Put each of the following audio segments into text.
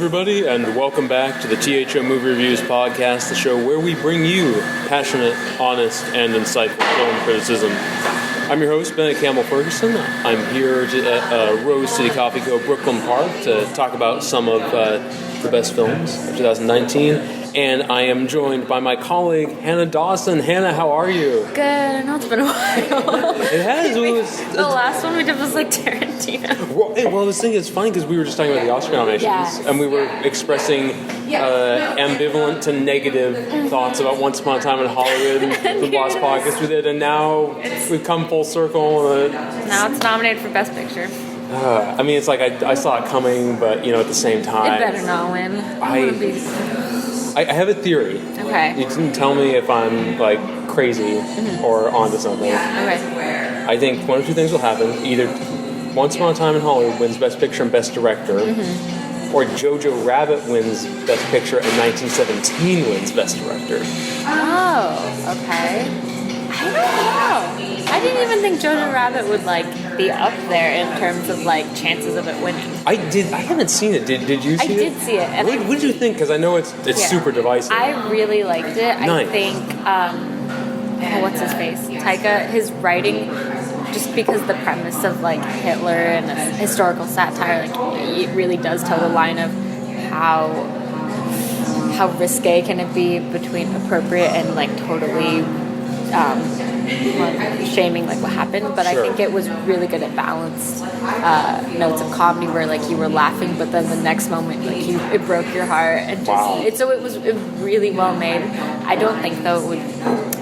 everybody, and welcome back to the T.H.O. Movie Reviews podcast, the show where we bring you passionate, honest, and insightful film criticism. I'm your host, Bennett, Campbell, Ferguson. I'm here at Rose City Coffee Co. Brooklyn Park to talk about some of the best films of 2019. And I am joined by my colleague, Hannah Dawson. Hannah, how are you? Good. I know it's been a while. It has. The last one we did was like Tarantino. Well, this thing is funny because we were just talking about the Oscar nominations, and we were expressing ambivalent to negative thoughts about Once Upon a Time in Hollywood and the last podcast we did, and now we've come full circle. Now it's nominated for Best Picture. I mean, it's like I saw it coming, but at the same time, It better not win. I have a theory. Okay. You can tell me if I'm like crazy or onto something. Okay. I think one of two things will happen. Either Once Upon a Time in Hollywood wins Best Picture and Best Director, or Jojo Rabbit wins Best Picture and 1917 wins Best Director. Oh, okay. I don't know. I didn't even think Jojo Rabbit would be up there in terms of chances of it winning. I haven't seen it. Did you see it? I did see it. And what did you think? Because I know it's super divisive. I really liked it. Nice. I think, what's his face? Taika, his writing, just because the premise of Hitler and a historical satire, it really does toe the line of how risque can it be between appropriate and totally shaming what happened, but Sure. I think it was really good at balanced notes of comedy where you were laughing, but then the next moment it broke your heart, and just it was really well made. I don't think though it would.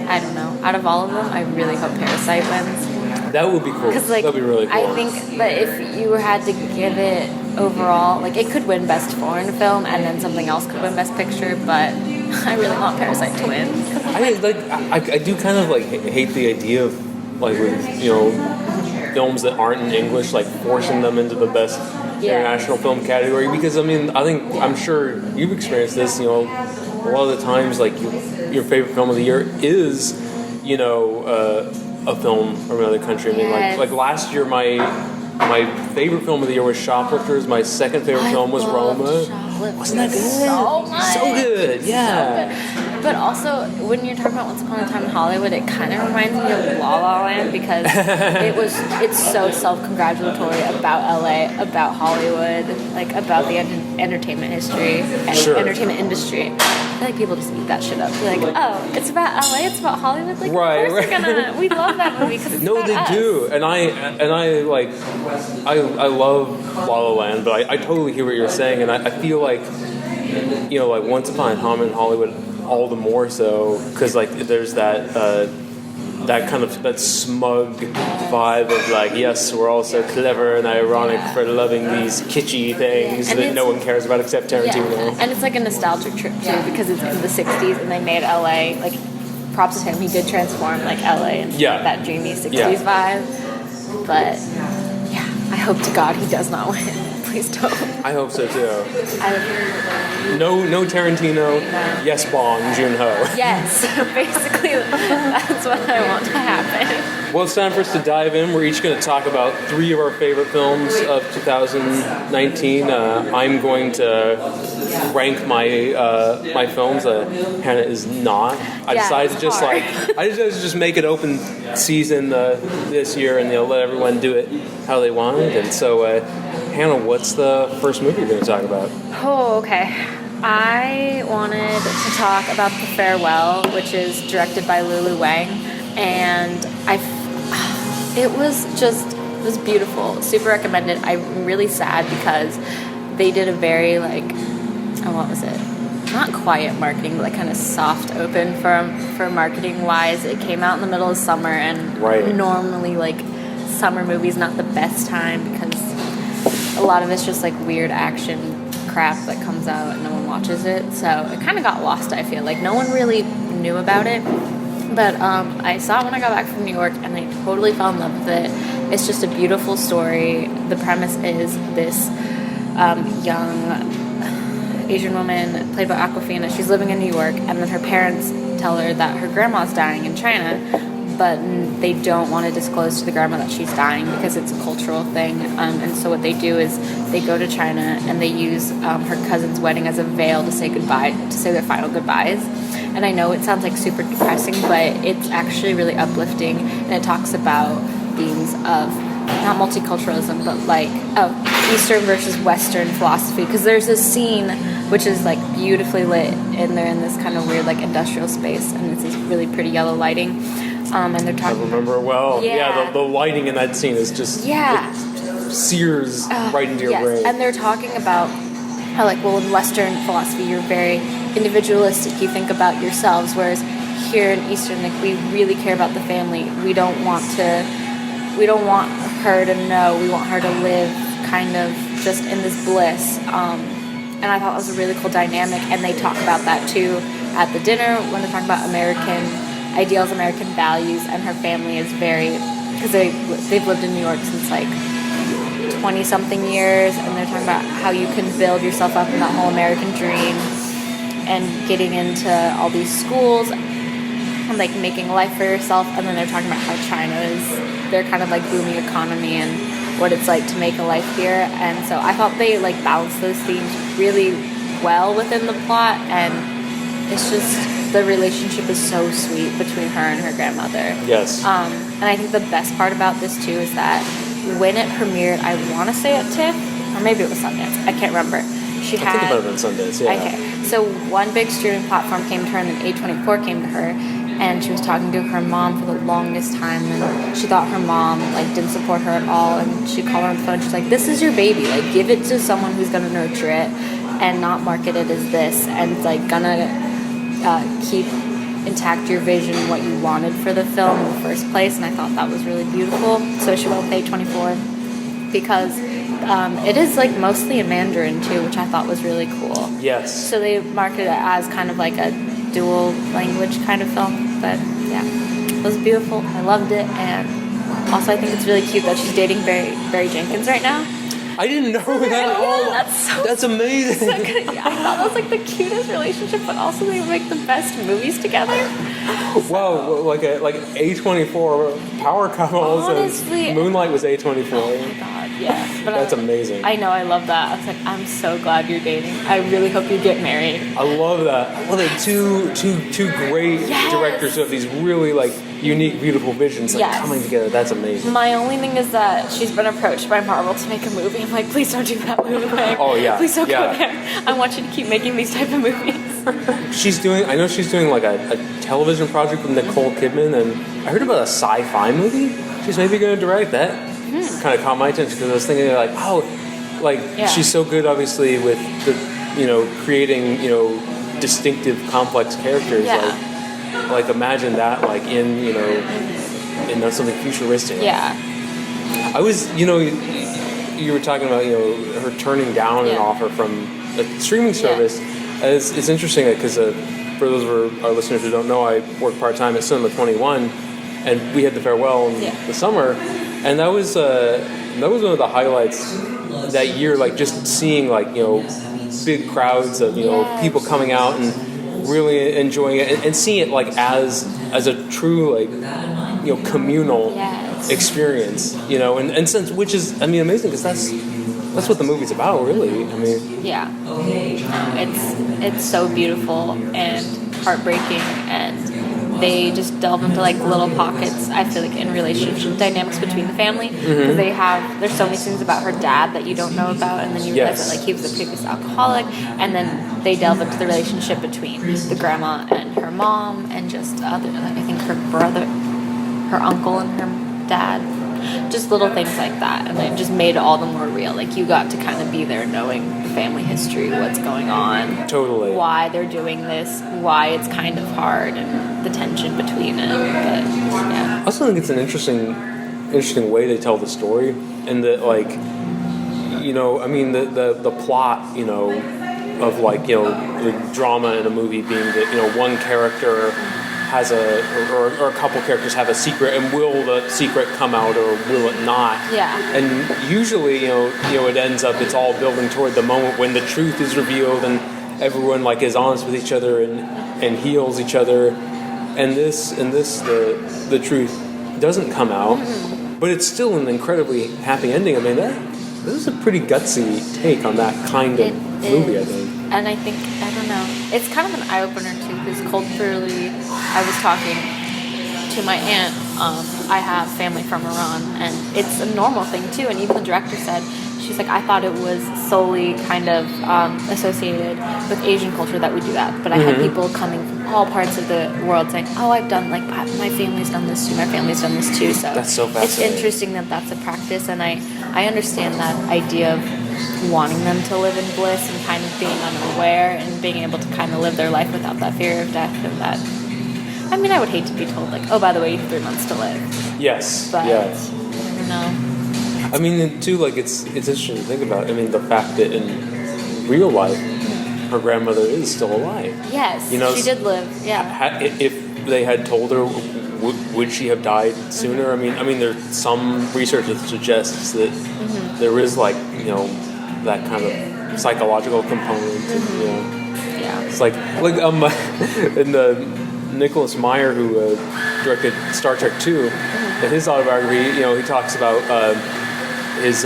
I don't know. Out of all of them, I really hope Parasite wins. That would be cool. That'd be really cool. I think that if you had to give it overall, it could win Best Foreign Film, and then something else could win Best Picture, but I really want Parasite to win. I do kind of hate the idea of with films that aren't in English forcing them into the best international film category, because I'm sure you've experienced this. A lot of the times your favorite film of the year is a film from another country. Like last year my favorite film of the year was Shoplifters. My second favorite film was Roma. Wasn't that good? So good, yeah. So good. But also, when you're talking about Once Upon a Time in Hollywood, it kind of reminds me of La La Land, because it's so self-congratulatory about LA, about Hollywood, about the entertainment history, entertainment industry. I feel like people just eat that shit up. They're oh, it's about LA, it's about Hollywood. Right. We love that movie because it's about us. Do, and I love La La Land, but I totally hear what you're saying, and I feel Once Upon a Time in Hollywood all the more so, because there's that kind of that smug vibe of yes, we're all so clever and ironic for loving these kitschy things that no one cares about except Tarantino. Yeah. And it's a nostalgic trip too, because it's in the 60s and they made LA props to him, he did transform LA into that dreamy 60s vibe. But I hope to God he does not win. Please don't. I hope so too. No Tarantino. No. Yes, Bong Joon-ho. Yes, basically that's what I want to happen. Well, it's time for us to dive in. We're each going to talk about 3 of our favorite films of 2019. I'm going to rank my films. Hannah is not. I decided to just make it open season this year, and let everyone do it how they want. And so, Hannah, what's the first movie you're going to talk about? Oh, okay. I wanted to talk about The Farewell, which is directed by Lulu Wang, and it was beautiful. Super recommended. I'm really sad because they did a very what was it? Not quiet marketing, but kind of soft open for marketing wise. It came out in the middle of summer, and normally summer movies not the best time because a lot of it's just weird action crap that comes out and no one watches it, so it kind of got lost. I feel no one really knew about it, but I saw it when I got back from New York and I totally fell in love with it. It's just a beautiful story. The premise is this young Asian woman played by Awkwafina. She's living in New York, and then her parents tell her that her grandma's dying in China, but they don't want to disclose to the grandma that she's dying because it's a cultural thing. And so what they do is they go to China and they use her cousin's wedding as a veil to say goodbye, to say their final goodbyes. And I know it sounds like super depressing, but it's actually really uplifting, and it talks about themes of not multiculturalism, but like Eastern versus Western philosophy. Because there's this scene which is like beautifully lit, and they're in this kind of weird like industrial space, and it's this really pretty yellow lighting. And they're talking. I remember it well. Yeah. The lighting in that scene is just it sears right into your brain. And they're talking about how, like, well, in Western philosophy, you're very individualistic. You think about yourselves, whereas here in Eastern, like, we really care about the family. We don't want her to know. We want her to live kind of just in this bliss. And I thought that was a really cool dynamic. And they talk about that too at the dinner when they're talking about American ideals, American values, and her family is very, because they've lived in New York since like 20-something years, and they're talking about how you can build yourself up in that whole American dream and getting into all these schools and like making a life for yourself. And then they're talking about how China is their kind of like booming economy and what it's like to make a life here. And so I thought they like balanced those themes really well within the plot, and it's just the relationship is so sweet between her and her grandmother. Yes. And I think the best part about this too is that when it premiered, I want to say at TIFF, or maybe it was Sundance, I can't remember. I think it might have been Sundance, yeah. Okay, so one big streaming platform came to her, and then A24 came to her, and she was talking to her mom for the longest time, and she thought her mom like didn't support her at all, and she called her on the phone. She's like, "This is your baby. Like, give it to someone who's gonna nurture it, and not market it as this, and like gonna keep intact your vision, what you wanted for the film in the first place." And I thought that was really beautiful. So she went with A24 because it is like mostly in Mandarin too, which I thought was really cool. Yes. So they marketed it as kind of like a dual language kind of film. But yeah, it was beautiful. I loved it. And also I think it's really cute that she's dating Barry Jenkins right now. I didn't know that at all. That's amazing. I thought that was like the cutest relationship, but also they make the best movies together. Wow, like A24 power couples. Honestly, and Moonlight was A24. Oh my god, yeah. But that's amazing. I know, I love that. I was like, I'm so glad you're dating. I really hope you get married. I love that. Well, they're two great directors who have these really like unique, beautiful visions like coming together. That's amazing. My only thing is that she's been approached by Marvel to make a movie. I'm like, please don't do that movie. Oh yeah. Please don't go there. I want you to keep making these type of movies. I know she's doing like a television project with Nicole Kidman, and I heard about a sci-fi movie she's maybe going to direct. That kind of caught my attention because I was thinking like, she's so good obviously with the creating distinctive complex characters. Like imagine that like in something futuristic. Yeah. I was you were talking about her turning down an offer from a streaming service. It's interesting because for those of our listeners who don't know, I work part-time at Cinema 21, and we had the farewell in the summer, and that was one of the highlights that year, like just seeing like big crowds of people coming out and really enjoying it and seeing it like as a true like communal experience, and since which is amazing because that's what the movie's about, really. It's so beautiful and heartbreaking, and they just delve into like little pockets, I feel like, in relationship dynamics between the family, because there's so many things about her dad that you don't know about, and then you realize that like he was a previous alcoholic, and then they delve into the relationship between the grandma and her mom, and just other, like I think her brother, her uncle, and her dad. Just little things like that, and it just made it all the more real. Like you got to kind of be there, knowing the family history, what's going on, totally, why they're doing this, why it's kind of hard, and the tension between it. But yeah, I also think it's an interesting way to tell the story, and that like the plot of like the drama in a movie being that one character has or a couple characters have a secret, and will the secret come out or will it not? Yeah. And usually, it ends up it's all building toward the moment when the truth is revealed and everyone like is honest with each other and heals each other. and the truth doesn't come out, but it's still an incredibly happy ending. I mean, this is a pretty gutsy take on that kind of movie, I think. And I think, I don't know, it's kind of an eye-opener too, because culturally, I was talking to my aunt. I have family from Iran, and it's a normal thing too, and even the director said, she's like, I thought it was solely kind of associated with Asian culture that we do that, but I had people coming from all parts of the world saying, oh, I've done, like, my family's done this too, my family's done this too, so that's so fascinating. It's interesting that that's a practice, and I understand that idea of wanting them to live in bliss and kind of being unaware and being able to kind of live their life without that fear of death, and that, I mean, I would hate to be told, like, oh, by the way, you have 3 months to live. Yes, but, yes. I don't know. I mean, too, like, it's interesting to think about. I mean, the fact that in real life, her grandmother is still alive. Yes, you know, she did live, yeah. If they had told her, would she have died sooner? I mean, there's some research that suggests that there is, like, you know, that kind of psychological component. You know. Yeah. It's like in the Nicholas Meyer, who directed Star Trek II, in his autobiography, you know, he talks about his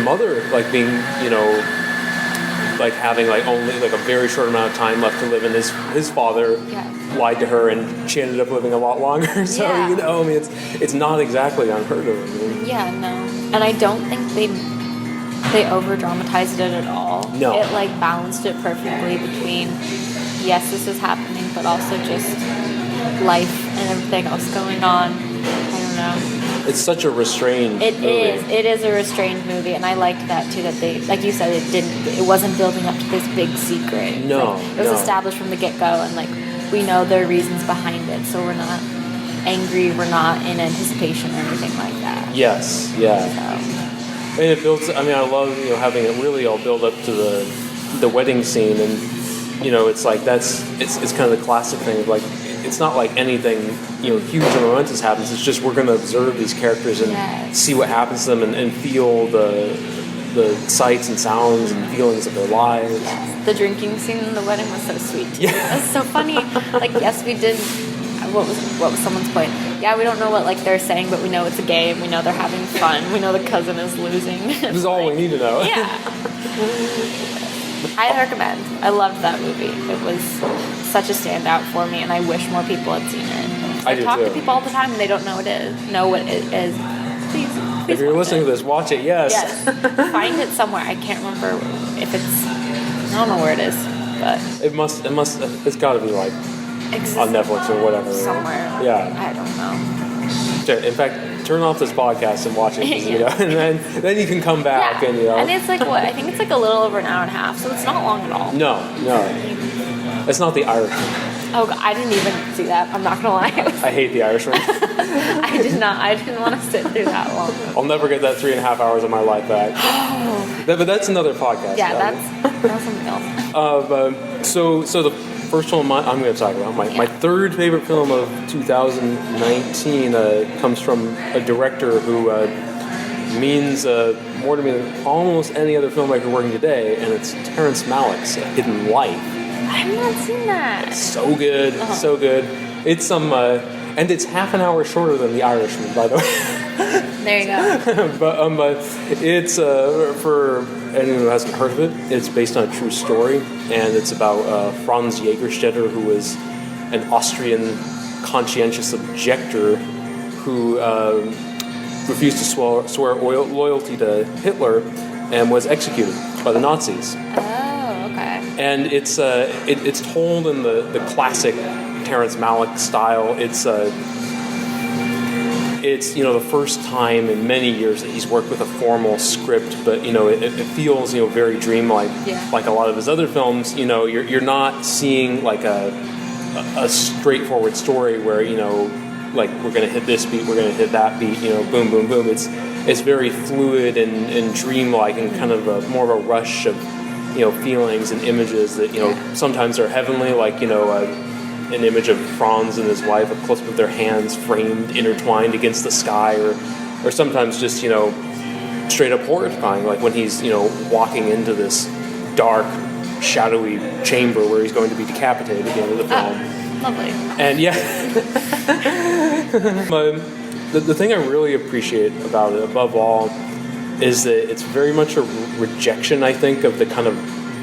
mother, like, being, you know, like, having, like, only, like, a very short amount of time left to live, and his father lied to her, and she ended up living a lot longer. So you know, I mean, it's not exactly unheard of. I mean. Yeah, no, and I don't think they over dramatized it at all. No, it, like, balanced it perfectly between, yes, this is happening, but also just life and everything else going on. I don't know. It's such a restrained movie. It is a restrained movie, and I liked that too, that they, like you said, it wasn't building up to this big secret. No. Like, it was established from the get-go, and, like, we know there are reasons behind it, so we're not angry, we're not in anticipation or anything like that. Yes, yeah. So. And it builds, I mean, I love, you know, having it really all build up to the wedding scene, and, you know, it's like, it's kind of the classic thing of, like, it's not like anything, you know, huge and momentous happens. It's just we're going to observe these characters and see what happens to them, and feel the sights and sounds and feelings of their lives. Yes. The drinking scene in the wedding was so sweet too. Yeah. It was so funny. Like, yes, we did. What was someone's point? Yeah, we don't know what, like, they're saying, but we know it's a game. We know they're having fun. We know the cousin is losing. This is all we need to know. Yeah. I recommend. I loved that movie. It was such a standout for me, and I wish more people had seen it. I talk to people all the time, and they don't know what it is. Please if you're listening to this, watch it. Yes. Yes. Find it somewhere. I can't remember if it's. I don't know where it is, but it's got to be, like, on Netflix or whatever. Somewhere. Yeah. I don't know. In fact, turn off this podcast and watch it, you know, and then you can come back and, you know. And it's like, what? I think it's like a little over an hour and a half, so it's not long at all. No. It's not The Irishman. Oh, God, I didn't even see that. I'm not gonna lie. I hate The Irishman. I didn't want to sit through that long. I'll never get that 3.5 hours of my life back. But that's another podcast. Yeah, that's something else. So the first film I'm going to talk about, my third favorite film of 2019, comes from a director who means more to me than almost any other filmmaker working today, and it's Terrence Malick's Hidden Life. I have not seen that. So good, so good. It's and it's half an hour shorter than The Irishman, by the way. There you go. but it's for anyone who hasn't heard of it, it's based on a true story, and it's about Franz Jägerstätter, who was an Austrian conscientious objector who refused to swear loyalty to Hitler and was executed by the Nazis. Oh, okay. And it's told in the classic Terrence Malick style. It's you know, the first time in many years that he's worked with a formal script, but you know, it feels, you know, very dreamlike. Yeah. Like a lot of his other films, you know, you're not seeing like a straightforward story where, you know, like, we're going to hit this beat, we're going to hit that beat, you know, boom, boom, boom. It's very fluid and dreamlike, and kind of more of a rush of, you know, feelings and images that, you know, sometimes are heavenly, like, you know, an image of Franz and his wife, a close up of their hands framed, intertwined against the sky, or sometimes just, you know, straight up horrifying, like when he's, you know, walking into this dark, shadowy chamber where he's going to be decapitated at the end of the film. Lovely. And yeah, the thing I really appreciate about it, above all, is that it's very much a rejection, I think, of the kind of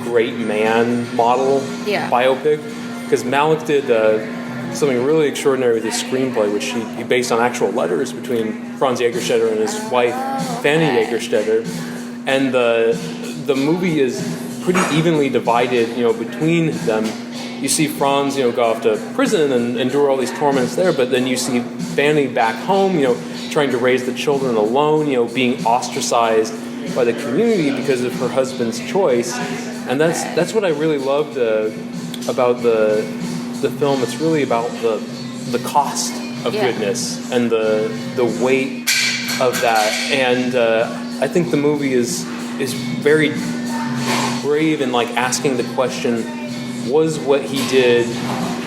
great man model biopic. Because Malick did something really extraordinary with his screenplay, which he based on actual letters between Franz Jägerstätter and his wife, Fanny Jägerstätter. And the movie is pretty evenly divided, between them. You see Franz, go off to prison and endure all these torments there, but then you see Fanny back home, trying to raise the children alone, being ostracized by the community because of her husband's choice. And that's what I really loved about the film. It's really about the cost of goodness and the weight of that. And I think the movie is very brave in like asking the question, was what he did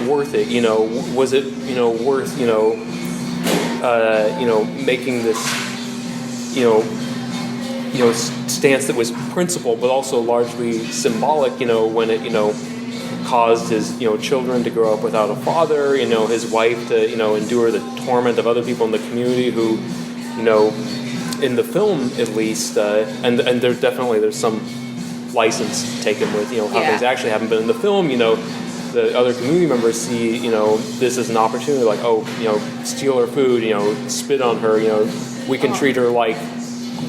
worth it? Was it worth making this stance that was principled but also largely symbolic, when it caused his children to grow up without a father, his wife to endure the torment of other people in the community who, in the film at least, and there's some license taken with how things actually happen, but in the film, the other community members see this as an opportunity, like, steal her food, spit on her, we can treat her like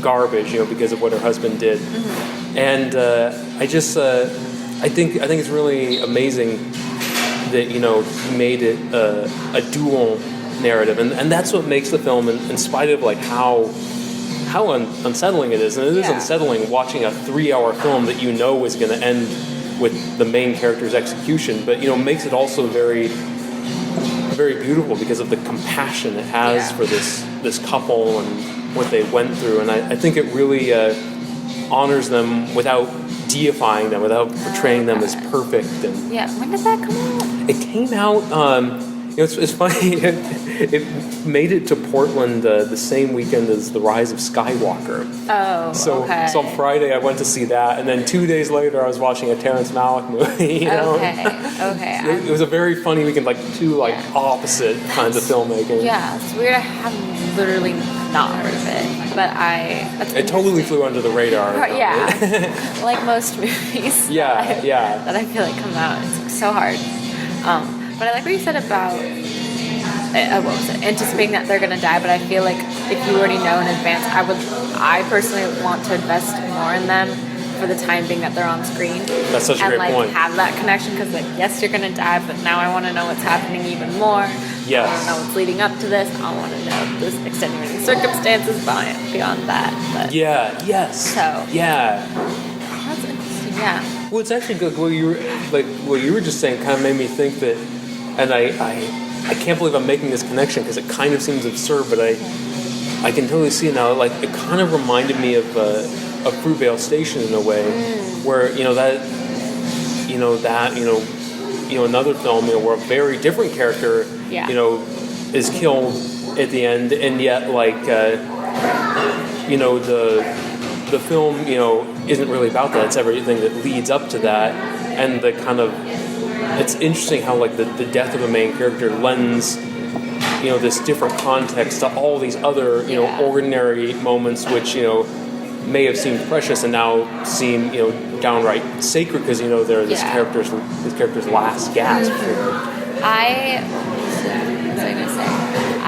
garbage, because of what her husband did. And I think it's really amazing that he made it a dual narrative, and that's what makes the film, in spite of like how unsettling it is, and it is unsettling watching a 3-hour film that is going to end with the main character's execution, but makes it also very, very beautiful because of the compassion it has for this couple and what they went through. And I think it really honors them without deifying them, without portraying them as perfect. And when did that come out? It came out. It's funny. It made it to Portland the same weekend as The Rise of Skywalker. Oh, so on Friday I went to see that, and then 2 days later I was watching a Terrence Malick movie. Okay. It was a very funny weekend, like two opposite kinds of filmmaking. Yeah, it's weird. I have literally not heard of it, but it totally flew under the radar. Like most movies. That I feel like come out. It's so hard. But I like what you said about what was it? Anticipating that they're gonna die. But I feel like if you already know in advance, I personally want to invest more in them for the time being that they're on screen. That's such a great point. And have that connection, because yes, you're gonna die, but now I want to know what's happening even more. Yes. I want to know what's leading up to this. I want to know the extenuating circumstances beyond that. But that's interesting. Yeah. Well, it's actually good. What you were just saying kind of made me think that, and I can't believe I'm making this connection because it kind of seems absurd, but I can totally see it now. Like, it kind of reminded me of Fruitvale Station in a way, where another film where a very different character is killed at the end, and yet the film isn't really about that. It's everything that leads up to that, and the kind of, it's interesting how the death of a main character lends this different context to all these other ordinary moments which may have seemed precious and now seem downright sacred because they're this character's last gasp.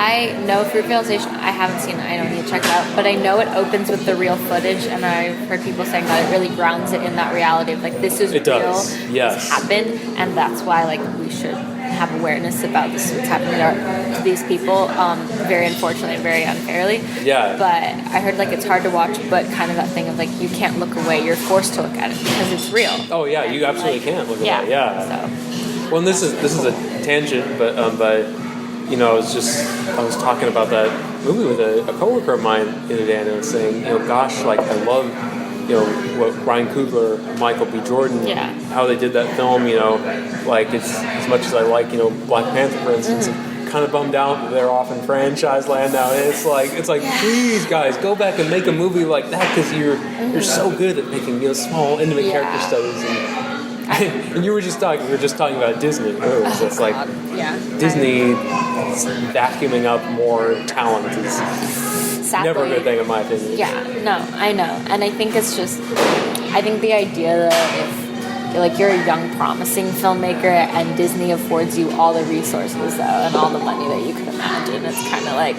I know Fruitvale Station. I haven't seen it. I don't need to check it out. But I know it opens with the real footage, and I've heard people saying that it really grounds it in that reality of this is real. Does. Yes. This happened, and that's why we should have awareness about this. What's happening to these people. Very unfortunately, and very unfairly. Yeah. But I heard it's hard to watch, but kind of that thing of you can't look away. You're forced to look at it because it's real. Oh yeah, you absolutely can't look away. Yeah. So. Well, and this is a tangent, but I was talking about that movie with a coworker of mine the other day, and I was saying, gosh, I love, what Ryan Coogler, Michael B. Jordan, how they did that film, it's as much as I like, Black Panther, for instance, kind of bummed out that they're off in franchise land now, and it's like, please, guys, go back and make a movie like that, because you're so good at making, small, intimate character studies. And, And we were just talking about Disney. So it's like yeah, Disney vacuuming up more talent is sadly, never a good thing in my opinion. Yeah, no, I know, and I think it's just, I think the idea that if you're a young, promising filmmaker and Disney affords you all the resources though and all the money that you could imagine, it's kind of like,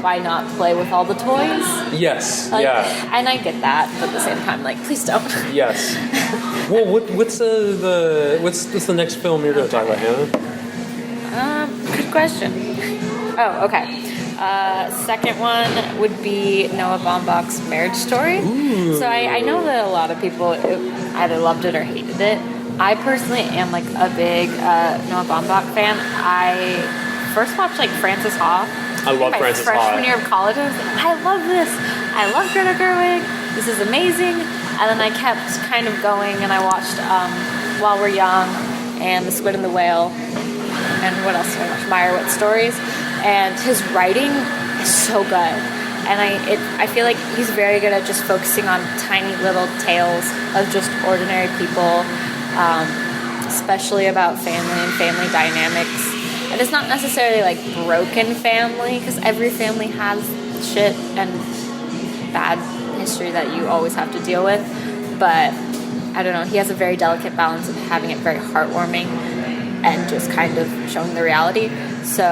why not play with all the toys? Yes, like, yeah. And I get that, but at the same time, like, please don't. Yes. Well, what's the next film you're going to talk about, Hannah? Good question. Oh, okay. Second one would be Noah Baumbach's Marriage Story. Ooh. So I know that a lot of people either loved it or hated it. I personally am like a big Noah Baumbach fan. I first watched like Frances Ha. I love Frances Ha. Freshman year of college, I was like, I love this. I love Greta Gerwig. This is amazing. And then I kept kind of going, and I watched While We're Young and The Squid and the Whale, and what else did I watch? Meyerowitz Stories. And his writing is so good. And I feel like he's very good at just focusing on tiny little tales of just ordinary people, especially about family and family dynamics. And it's not necessarily like broken family, because every family has shit and bad history that you always have to deal with. But I don't know, he has a very delicate balance of having it very heartwarming and just kind of showing the reality. So,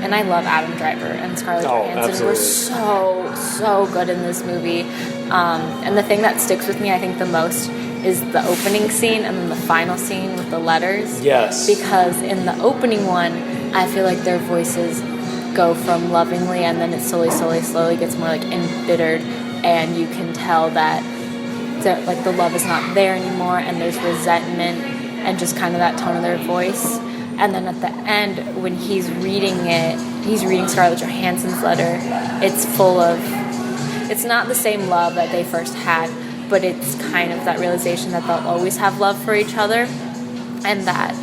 and I love Adam Driver and Scarlett Johansson. We're so good in this movie. And the thing that sticks with me, I think, the most is the opening scene and then the final scene with the letters. Yes. Because in the opening one, I feel like their voices go from lovingly, and then it slowly gets more like embittered, and you can tell that like the love is not there anymore, and there's resentment and just kind of that tone of their voice. And then at the end, when he's reading Scarlett Johansson's letter, it's not the same love that they first had, but it's kind of that realization that they'll always have love for each other, and that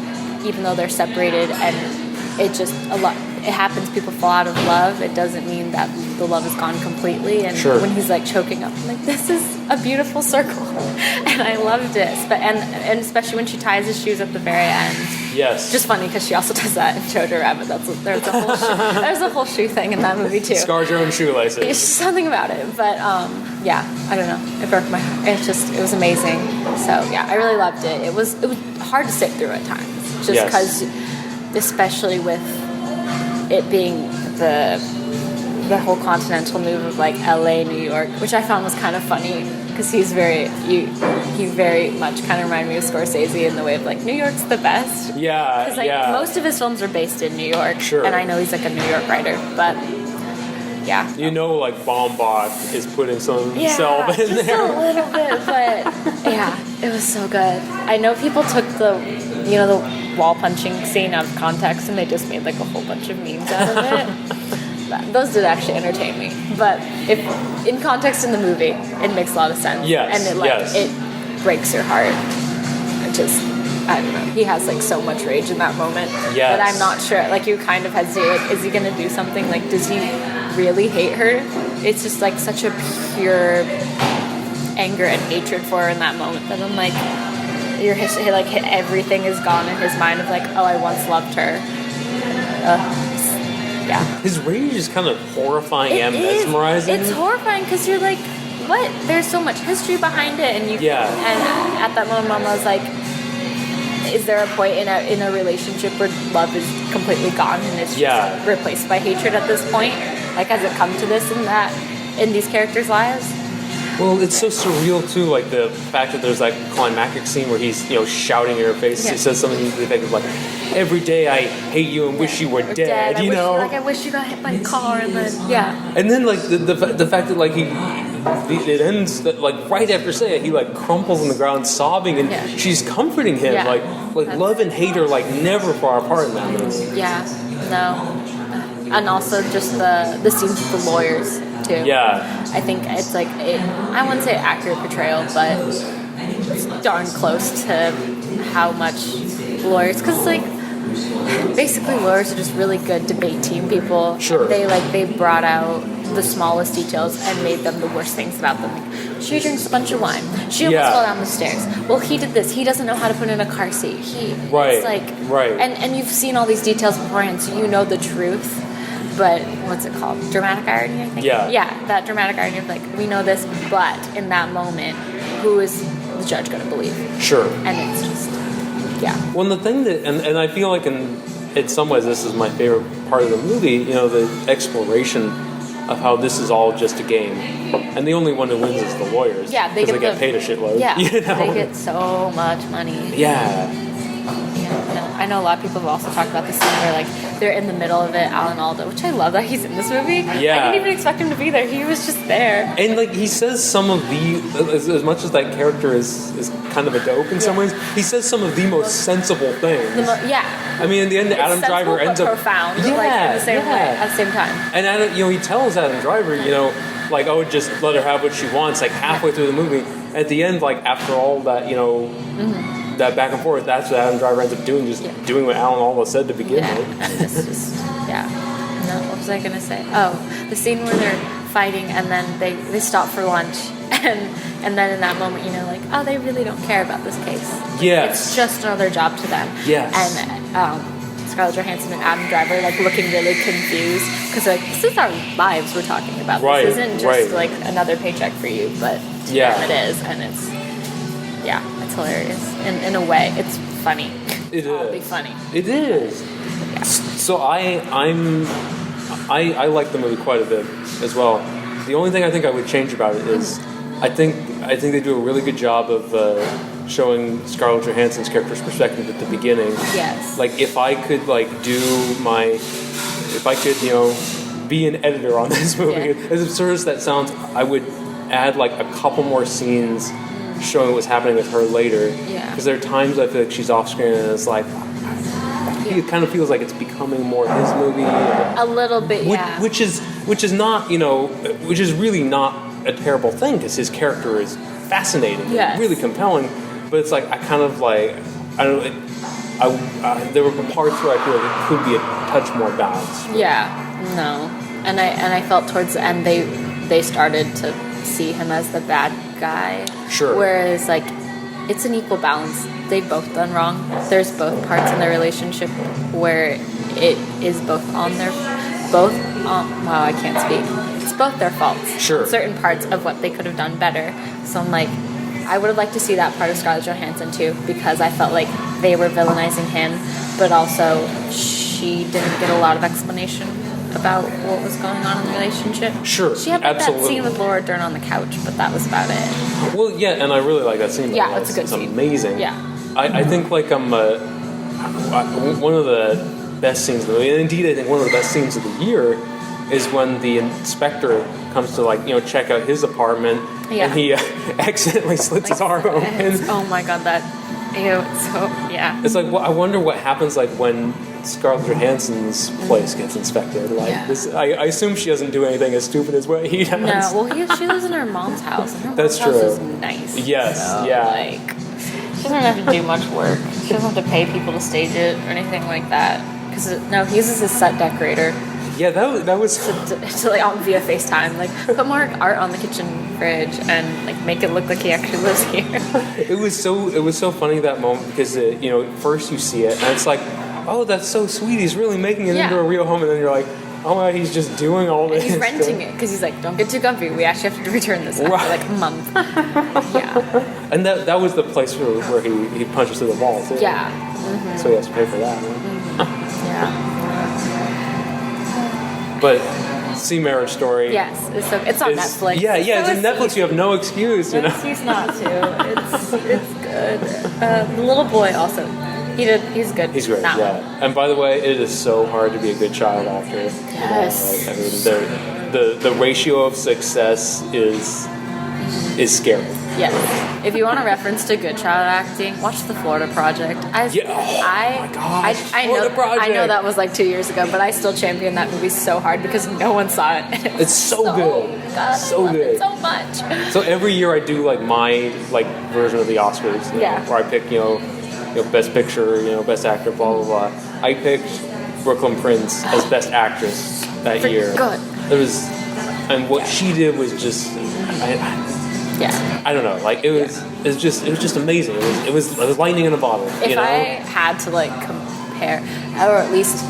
even though they're separated and it happens, people fall out of love, it doesn't mean that the love is gone completely. And sure. When he's like choking up, I'm like, this is a beautiful circle. And I loved it. And especially when she ties his shoes at the very end. Yes. Just funny because she also does that in Jojo Rabbit. There's a whole shoe thing in that movie too. Scarred your own shoelaces. It's just something about it. But yeah, I don't know. It broke my heart. It was amazing. So yeah, I really loved it. It was hard to sit through at times. Just because, especially with it being the whole continental move of like LA, New York, which I found was kind of funny because he very much kind of reminded me of Scorsese in the way of like, New York's the best. Yeah, because like most of his films are based in New York. Sure. And I know he's like a New York writer, but yeah. You know, like Baumbach is putting some himself in just there. a little bit, but yeah, it was so good. I know people took the wall punching scene out of context, and they just made like a whole bunch of memes out of it. Those did actually entertain me, but if in context in the movie, it makes a lot of sense. Yes, and it breaks your heart. I don't know. He has like so much rage in that moment that I'm not sure. Like, you kind of hesitate. Like, is he gonna do something? Like, does he really hate her? It's just like such a pure anger and hatred for her in that moment that I'm like, everything is gone in his mind of like, oh, I once loved her. Yeah. His rage is kind of horrifying and mesmerizing. It's horrifying because you're like, what? There's so much history behind it, and and at that moment, Mama was like, is there a point in a relationship where love is completely gone and it's just replaced by hatred at this point? Like, has it come to this and that in these characters' lives? Well, it's so surreal too, like the fact that there's like a climactic scene where he's, shouting in her face. He says something to the effect of like, "Every day I hate you and wish you were dead." I wish you got hit by a car, and then And then like the fact that like it ends that, like right after saying it, he like crumples on the ground sobbing, and she's comforting him. Yeah. Like love and hate are like never far apart in that movie. Yeah, no, and also just the scenes with the lawyers too. Yeah. I think it's like I wouldn't say accurate portrayal, but it's darn close to how much lawyers, because like basically lawyers are just really good debate team people. Sure. They brought out the smallest details and made them the worst things about them. Like, she drinks a bunch of wine. She almost fell down the stairs. Well, he did this. He doesn't know how to put in a car seat. It's like, and you've seen all these details beforehand, so you know the truth. But what's it called? Dramatic irony, I think. Yeah, that dramatic irony of like, we know this, but in that moment, who is the judge going to believe? Sure. And it's just, yeah. Well, the thing that, and I feel like in some ways this is my favorite part of the movie, the exploration of how this is all just a game. And the only one who wins is the lawyers. Yeah, because they get paid a shitload. Yeah, they get so much money. Yeah. I know a lot of people have also talked about this scene where like they're in the middle of it, Alan Alda, which I love that he's in this movie. Yeah. I didn't even expect him to be there. He was just there. And like he says some of as much as that character is kind of a dope in some ways, he says some of the most sensible things. I mean, in the end, it's Adam Driver ends up profound, like in the same way at the same time. And Adam, he tells Adam Driver, like, oh, just let her have what she wants. Like halfway through the movie, at the end, like after all that, that back and forth, that's what Adam Driver ends up doing, just doing what Alan Alda said to begin with. And it's just, No, what was I going to say? Oh, the scene where they're fighting and then they stop for lunch and then in that moment, like, oh, they really don't care about this case. Yes. It's just another job to them. Yes. And Scarlett Johansson and Adam Driver, like, looking really confused because, like, this is our lives we're talking about. Right, this isn't just, like, another paycheck for you, but to them it is, and it's hilarious. In a way, it's funny. It I'll is. be funny. It is. Yeah. So I like the movie quite a bit as well. The only thing I think I would change about it is I think they do a really good job of showing Scarlett Johansson's character's perspective at the beginning. Yes. Like if I could be an editor on this movie, as absurd as that sounds, I would add like a couple more scenes showing what's happening with her later. Yeah. Because there are times I feel like she's off screen and it's like it kind of feels like it's becoming more his movie. A little bit, yeah. Which is not, which is really not a terrible thing because his character is fascinating, yes. really compelling. But it's like I kind of like I don't know. There were parts where I feel like it could be a touch more balanced. Yeah, no, and I felt towards the end they started to see him as the bad guy. Sure. Whereas like it's an equal balance. They've both done wrong. There's both parts in their relationship where it is both on their wow, I can't speak. It's both their faults. Sure. Certain parts of what they could have done better. So I'm like, I would have liked to see that part of Scarlett Johansson too, because I felt like they were villainizing him, but also she didn't get a lot of explanation about what was going on in the relationship. Sure, she had like absolutely. that scene with Laura Dern on the couch, but that was about it. Well, yeah, and I really like that scene. Yeah, it's a good scene. It's amazing. Yeah. I think like one of the best scenes of the movie, and indeed I think one of the best scenes of the year, is when the inspector comes to check out his apartment, and he accidentally slits his arm open. Oh my god, It's like, well, I wonder what happens when Scarlett Johansson's place gets inspected. I assume she doesn't do anything as stupid as what he does. No, well, she lives in her mom's house, and her That's mom's true. house is nice. Yes, so, yeah. She doesn't have to do much work. She doesn't have to pay people to stage it or anything like that. Because he uses his set decorator. Yeah, that was via FaceTime, put more art on the kitchen fridge and make it look like he actually lives here. It was so funny that moment because first you see it and it's like, oh, that's so sweet. He's really making it into a real home, and then you're like, oh my god, he's just doing all this. And he's renting it because he's like, don't get too comfy. We actually have to return this after a month. Yeah. And that was the place where he punches through the wall too. Yeah. Mm-hmm. So he has to pay for that. Mm-hmm. Yeah. But see Marriage Story. Yes, it's on Netflix. Yeah, it's on Netflix. You have no excuse. No excuse not to. It's good. The little boy also. He's good. He's great. Yeah. And by the way, it is so hard to be a good child actor. Yes. The ratio of success is scary. Yes. If you want a reference to good child acting, watch The Florida Project. My gosh. I know that was 2 years ago, but I still champion that movie so hard because no one saw it. It's so good. God, so good. It so much. So every year I do my version of the Oscars. Where I pick best picture, best actor, blah blah blah. I picked Brooklyn Prince as Best Actress that year. Good. It was, and what she did was just, I don't know, like it was just amazing. It was lightning in a bottle. If I had to like compare, or at least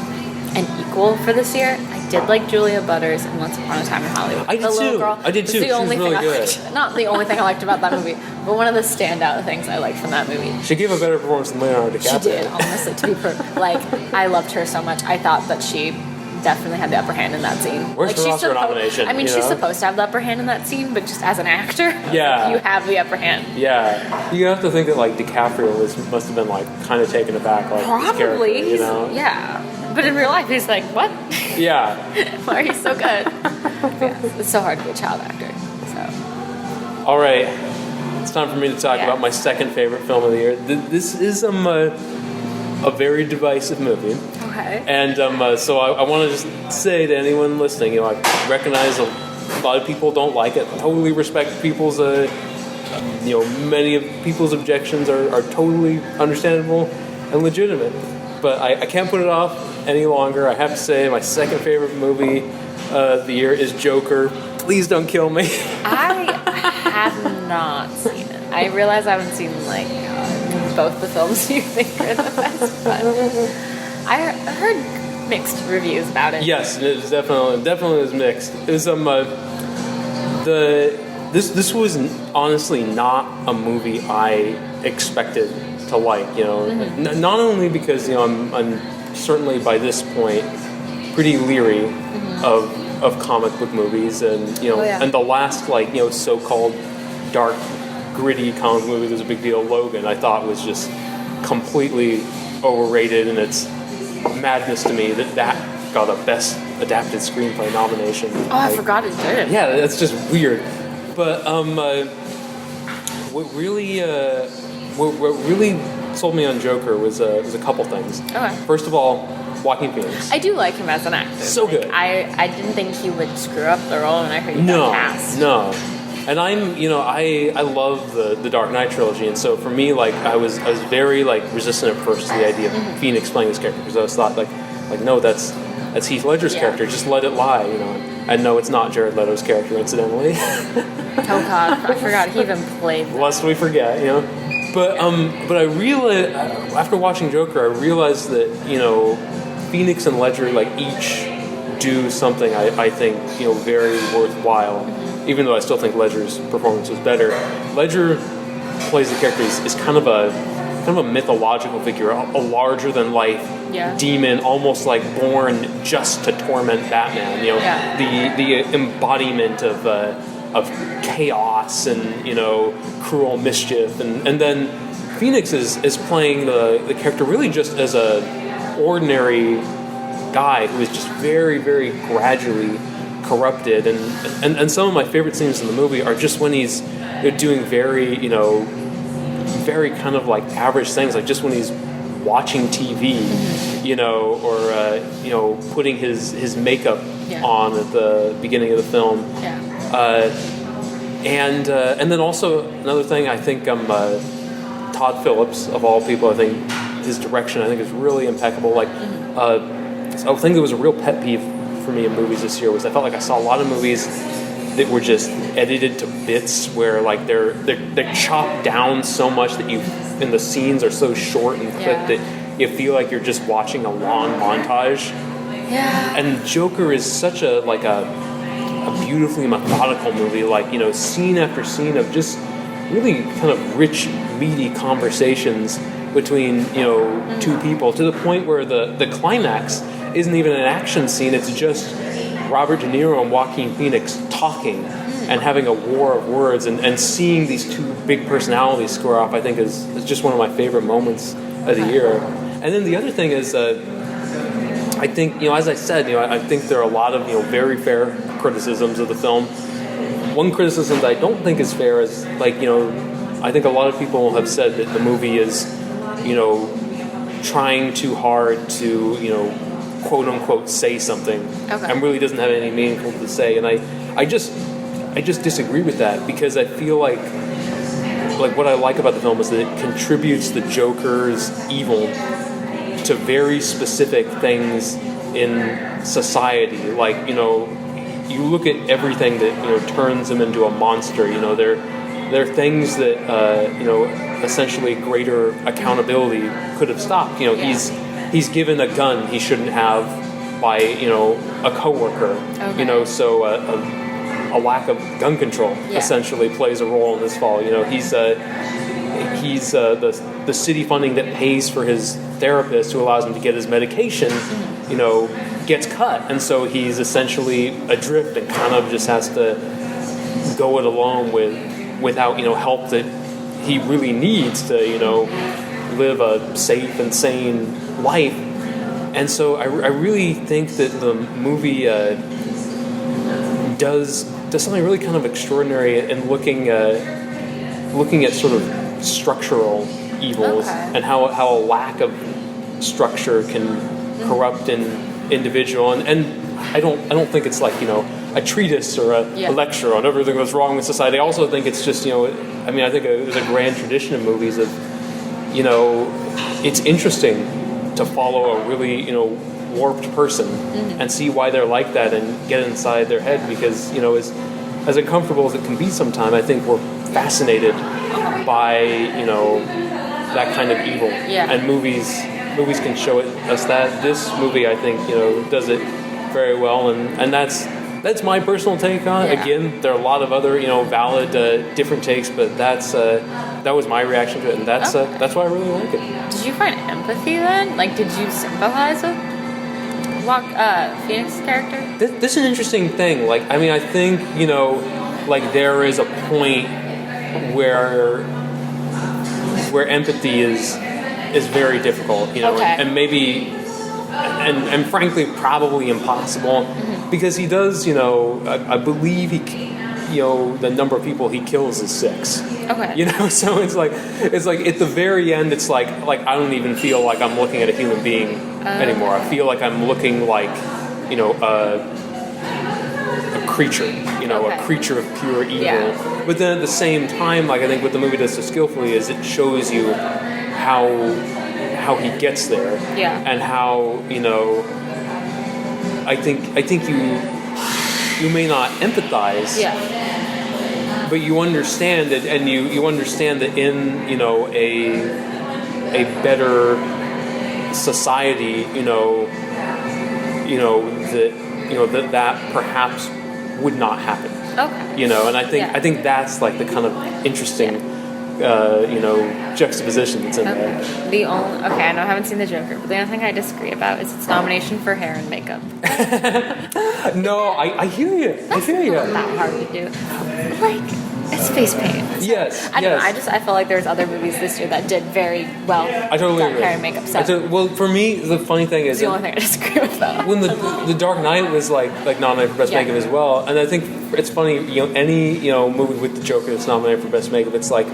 an equal for this year, I did like Julia Butters in Once Upon a Time in Hollywood. I did too. I did too. The only she was really thing good. I liked, not the only thing I liked about that movie, but one of the standout things I liked from that movie. She gave a better performance than Leonardo DiCaprio. She did, honestly. To be like, I loved her so much. I thought that she definitely had the upper hand in that scene. Where's like, her Oscar nomination? I mean, she's supposed to have the upper hand in that scene, but just as an actor, you have the upper hand. Yeah, you have to think that like DiCaprio must have been like kind of taken aback, like probably, his character, Yeah. But in real life, he's like, what? Yeah. Why are you so good? It's so hard to be a child actor. So. All right, it's time for me to talk about my second favorite film of the year. This is a very divisive movie. Okay. And so I want to just say to anyone listening, I recognize a lot of people don't like it. Totally respect people's, many of people's objections are totally understandable and legitimate. But I can't put it off any longer. I have to say my second favorite movie of the year is Joker. Please don't kill me. I have not seen it. I realize I haven't seen both the films you think are the best, but I heard mixed reviews about it. Yes, it was definitely was mixed. It was this was honestly not a movie I expected to like. Not only because I'm certainly by this point pretty leery of comic book movies, and and the last so-called dark, gritty comic movie that was a big deal, Logan, I thought was just completely overrated, and it's madness to me that got a Best Adapted Screenplay nomination. Oh, I forgot it did. Yeah, that's just weird. But what really sold me on Joker was a couple things. Okay. First of all, Joaquin Phoenix. I do like him as an actor. So good. I didn't think he would screw up the role, and I heard he got cast. No. And I love the Dark Knight trilogy, and so for me, I was very resistant at first to the idea of Phoenix playing this character, because I was thought no, that's Heath Ledger's character, just let it lie, And no, it's not Jared Leto's character, incidentally. Oh God, I forgot he even played that. Lest we forget, But I realized after watching Joker, I realized that Phoenix and Ledger each do something I think very worthwhile. Even though I still think Ledger's performance was better, Ledger plays the character is kind of a mythological figure, a larger than life demon, almost born just to torment Batman. The embodiment of chaos and cruel mischief, and then Phoenix is playing the character really just as a ordinary guy who is just very, very gradually corrupted, and some of my favorite scenes in the movie are just when he's doing very very kind of average things, just when he's watching TV, or putting his makeup on at the beginning of the film. And then also another thing, I think Todd Phillips, of all people, I think his direction is really impeccable. I think it was a real pet peeve for me in movies this year was I felt like I saw a lot of movies that were just edited to bits, where they're chopped down so much that and the scenes are so short and clipped that you feel like you're just watching a long montage. Yeah. And Joker is such a beautifully methodical movie, scene after scene of just really kind of rich, meaty conversations between two people, to the point where the climax isn't even an action scene. It's just Robert De Niro and Joaquin Phoenix talking and having a war of words, and seeing these two big personalities square off, I think is just one of my favorite moments of the year. And then the other thing is, I think, as I said, I think there are a lot of, very fair criticisms of the film. One criticism that I don't think is fair is, I think a lot of people have said that the movie is, trying too hard to, quote unquote, say something, and really doesn't have anything meaningful to say. And I just disagree with that, because I feel like what I like about the film is that it contributes the Joker's evil to very specific things in society. Like, you know, you look at everything that, you know, turns him into a monster. You know, there are things that you know, essentially greater accountability could have stopped. You know, he's given a gun he shouldn't have by, you know, a coworker. Okay. You know, so a lack of gun control essentially plays a role in this fall. You know, he's the city funding that pays for his therapist, who allows him to get his medication, you know, gets cut, and so he's essentially adrift and kind of just has to go it alone without, you know, help that he really needs to, you know, live a safe and sane life. And so I really think that the movie does something really kind of extraordinary in looking at sort of structural evils and how a lack of structure can corrupt an individual. And I don't think it's like, you know, a treatise or a lecture on everything that's wrong with society. I also think it's just, you know, I mean, I think there's a grand tradition of movies of, you know, it's interesting to follow a really, you know, warped person and see why they're like that and get inside their head, because, you know, as uncomfortable as it can be sometimes, I think we're fascinated by, you know, that kind of evil. And movies can show us that. This movie, I think, you know, does it very well, and that's my personal take on it. Again, there are a lot of other, you know, valid different takes, but that was my reaction to it, and that's why I really like it. Did you find empathy then? Like, did you sympathize with Phoenix's character? This is an interesting thing. Like, I mean, I think, you know, like, there is a point where empathy is very difficult, you know, and maybe and frankly probably impossible, because he does, you know, I believe you know, the number of people he kills is 6. You know, so it's like at the very end, it's like I don't even feel like I'm looking at a human being anymore. I feel like I'm looking like, you know, a creature, you know, a creature of pure evil. But then at the same time, like, I think what the movie does so skillfully is it shows you how he gets there, and how, you know, I think you may not empathize, but you understand it, and you understand that in, you know, a better society, you know that perhaps would not happen. You know, and I think that's like the kind of interesting you know, juxtaposition that's in there. I know I haven't seen The Joker, but the only thing I disagree about is its nomination for hair and makeup. No, I hear you. That's not that hard to do. Like, it's face paint. I don't know. I felt like there's other movies this year that did very well. I totally agree. Hair and makeup stuff. Well, for me, the funny thing is it's the only thing I disagree with, though. When the Dark Knight was like nominated for best makeup as well, and I think it's funny, you know, any, you know, movie with the Joker that's nominated for best makeup, it's like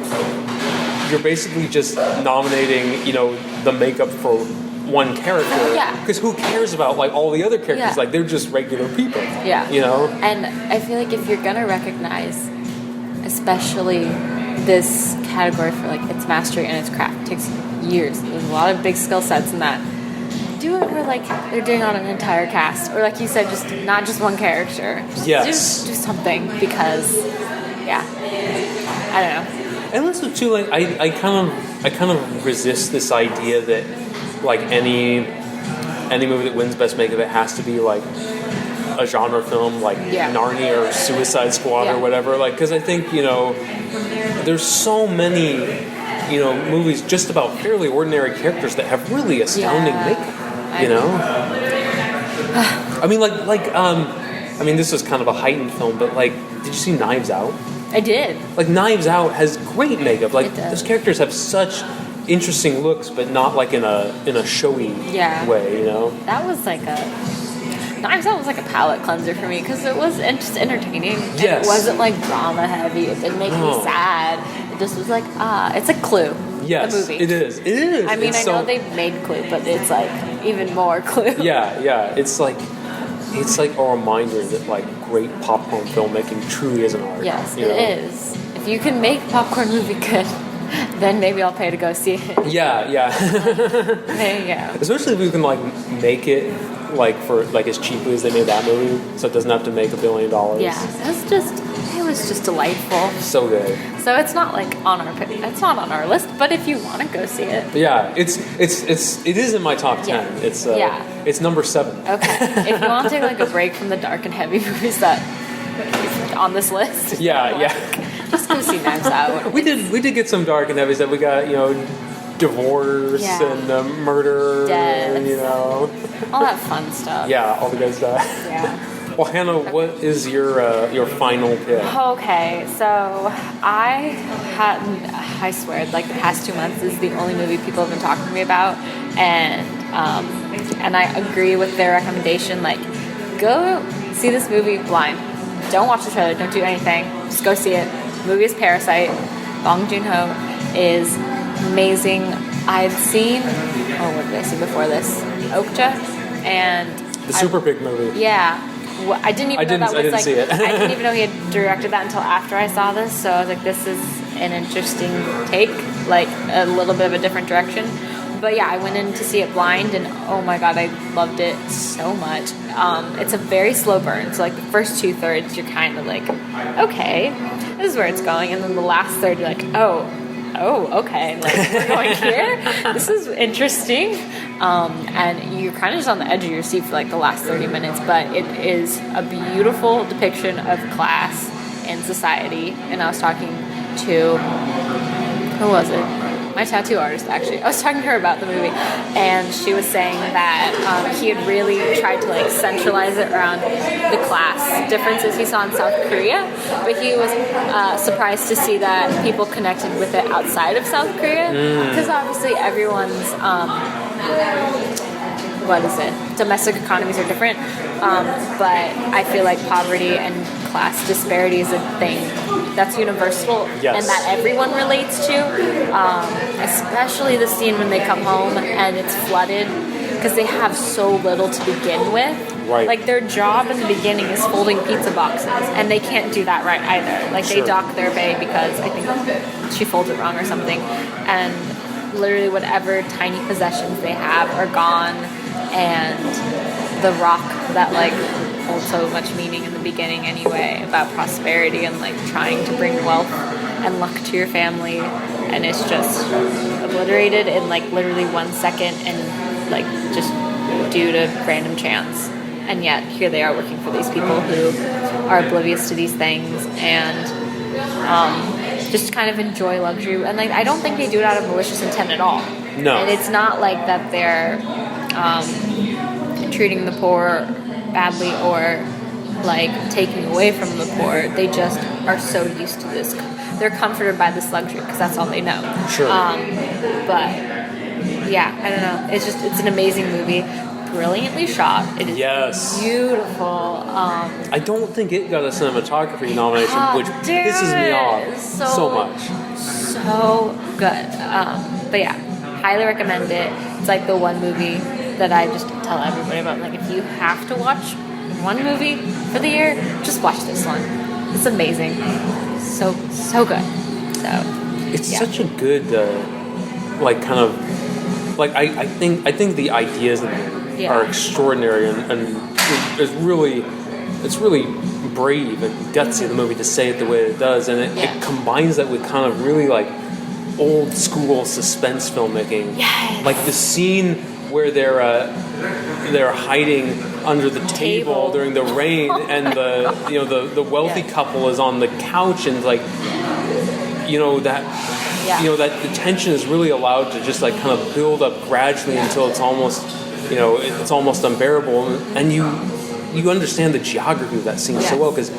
you're basically just nominating, you know, the makeup for one character. Because who cares about like all the other characters? Like, they're just regular people. You know. And I feel like if you're gonna recognize, especially this category for like its mastery and its craft, it takes years. There's a lot of big skill sets in that. Do it where like they're doing on an entire cast, or like you said, just not just one character. Just do something, because I don't know. And also too, like, I kind of resist this idea that like any movie that wins best makeup, it has to be like a genre film, like Narnia or Suicide Squad or whatever. Like, because I think, you know, there's so many, you know, movies just about fairly ordinary characters that have really astounding makeup. You know, I mean, I mean, this was kind of a heightened film, but like, did you see Knives Out? I did. Like, Knives Out has great makeup. Like, those characters have such interesting looks, but not like in a showy way. You know, that was like Knives Out was like a palate cleanser for me, because it was just entertaining. And it wasn't like drama heavy. It didn't make me sad. It just was like, it's a Clue. Yes, the movie. It is. I mean, I know they've made Clue, but it's like even more Clue. It's like a reminder that like great popcorn filmmaking truly is an art. Yes, it is. If you can make a popcorn movie good, Then maybe I'll pay to go see it. Yeah. There you go. Especially if we can like make it like for like as cheaply as they made that movie, so it doesn't have to make $1 billion. Yeah, it was just delightful. So good. So it's not like it's not on our list, but if you want to go see it, Yeah, it is in my top 10. Yeah. It's number 7. okay. If you want to take like a break from the dark and heavy movies that on this list, Yeah. just go see Knives Out. We did get some dark and heavy stuff. We got divorce and murder, Death. and All that fun stuff. yeah, all the good stuff. Yeah. Well, Hannah, what is your final pick? Okay, so I swear, like the past 2 months is the only movie people have been talking to me about, and I agree with their recommendation. Like, go see this movie blind. Don't watch the trailer. Don't do anything. Just go see it. The movie is Parasite. Bong Joon-ho is amazing. I've seen what did I see before this? Okja and The Super Pig movie. Yeah. Well, I didn't see it. I didn't even know he had directed that until after I saw this. So I was like, this is an interesting take, like a little bit of a different direction. But yeah, I went in to see it blind, and oh my god, I loved it so much. It's a very slow burn. So like the first 2/3, you're kind of like, okay, this is where it's going, and then the last third, you're like, oh, okay, like we're going here. This is interesting, and you're kind of just on the edge of your seat for like the last 30 minutes. But it is a beautiful depiction of class and society. And I was talking to who was it? My tattoo artist, actually. I was talking to her about the movie, and she was saying that he had really tried to like centralize it around the class differences he saw in South Korea, but he was surprised to see that people connected with it outside of South Korea, because obviously everyone's domestic economies are different, but I feel like poverty and class disparity is a thing that's universal, yes, and that everyone relates to, especially the scene when they come home and it's flooded, because they have so little to begin with. Right. Like their job in the beginning is folding pizza boxes, and they can't do that right either. Like they dock their bay because I think she folds it wrong or something, and literally whatever tiny possessions they have are gone, and the rock that like holds so much meaning in the beginning anyway about prosperity and like trying to bring wealth and luck to your family, and it's just obliterated in like literally 1 second, and like just due to random chance. And yet here they are working for these people who are oblivious to these things, and just kind of enjoy luxury. And like I don't think they do it out of malicious intent at all. No. And it's not like that they're treating the poor badly or like taking away from the poor. They just are so used to this. They're comforted by this luxury because that's all they know. Sure. But yeah, I don't know. It's an amazing movie. Brilliantly shot. It is beautiful. I don't think it got a cinematography nomination, which pisses me off so much. So good. But yeah, highly recommend it. It's like the one movie that I just tell everybody about. Like, if you have to watch one movie for the year, just watch this one. It's amazing. So good. So it's such a good, like, kind of, like, I think the ideas in it are extraordinary, and it's really brave and gutsy of the movie to say it the way it does, and it combines that with kind of really like old school suspense filmmaking. Yes. Like the scene where they're hiding under the table during the rain, and the wealthy couple is on the couch, and like that the tension is really allowed to just like kind of build up gradually until it's almost unbearable, and you understand the geography of that scene so well, because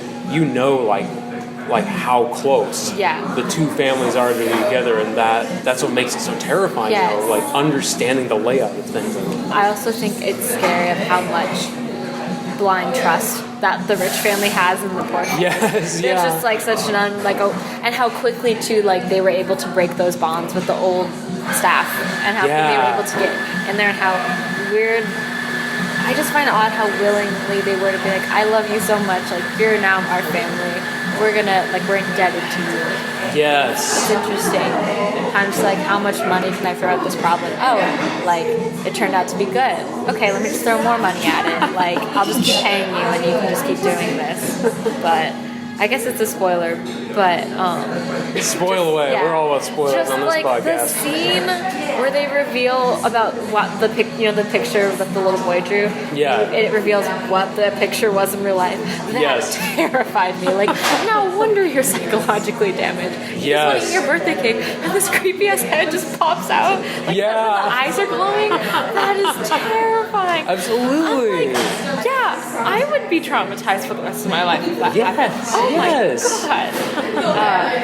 like how close the two families are together, and that's what makes it so terrifying. Like understanding the layout of things. I also think it's scary of how much blind trust that the rich family has in the poor family. There's just like such an and how quickly too like they were able to break those bonds with the old staff, and how quickly they were able to get in there, and how weird. I just find it odd how willingly they were to be like, I love you so much, like you're now our family, we're indebted to you. Yes. It's interesting. I'm just like, how much money can I throw at this problem? Oh, like, it turned out to be good. Okay, let me just throw more money at it. Like, I'll just keep paying you and you can just keep doing this. But I guess it's a spoiler, but spoil away. Yeah. We're all about spoilers just on this like podcast. The scene where they reveal about what the picture that the little boy drew. Yeah. It reveals what the picture was in real life. That terrified me. Like, no wonder you're psychologically damaged. You're just eating your birthday cake, and this creepy ass head just pops out. Like, the eyes are glowing. That is terrifying. Absolutely. I'm like, yeah, I would be traumatized for the rest of my life if that happened. Oh my god.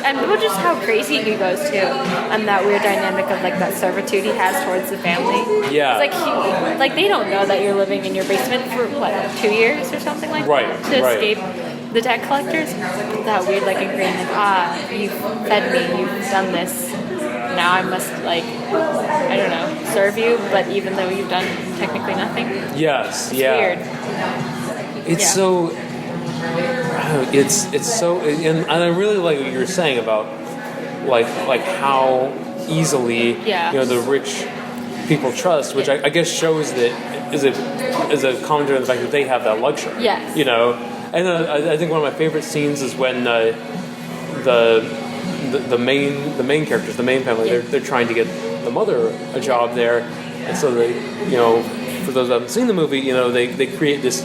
And just how crazy he goes too, and that weird dynamic of like that servitude he has towards the family. Yeah. It's like they don't know that you're living in your basement for what, 2 years or something like that to escape the debt collectors. That weird like agreement. You've fed me, you've done this. Now I must I don't know, serve you. But even though you've done technically nothing. Yes. It's weird. It's so. It's so, and I really like what you were saying about like how easily the rich people trust, which I guess shows that is a commentary on the fact that they have that luxury. Yes. And I think one of my favorite scenes is when the main characters, the main family, they're trying to get the mother a job there, and so they for those who haven't seen the movie, they create this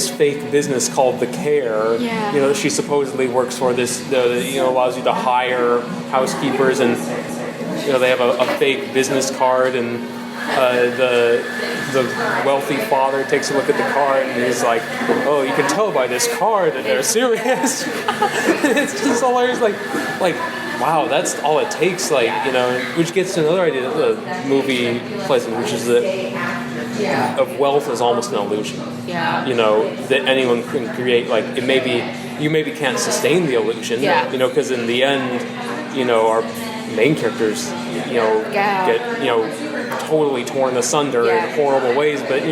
fake business called The Care. Yeah. She supposedly works for this, allows you to hire housekeepers, and they have a fake business card, and the wealthy father takes a look at the card and he's like, "Oh, you can tell by this card that they're serious." It's just hilarious. Like, wow, that's all it takes. Which gets to another idea that the movie plays in, which is that of wealth is almost an illusion. Yeah. That anyone can create. Like, you maybe can't sustain the illusion. Yeah. Because in the end, our main characters, get totally torn asunder in horrible ways, but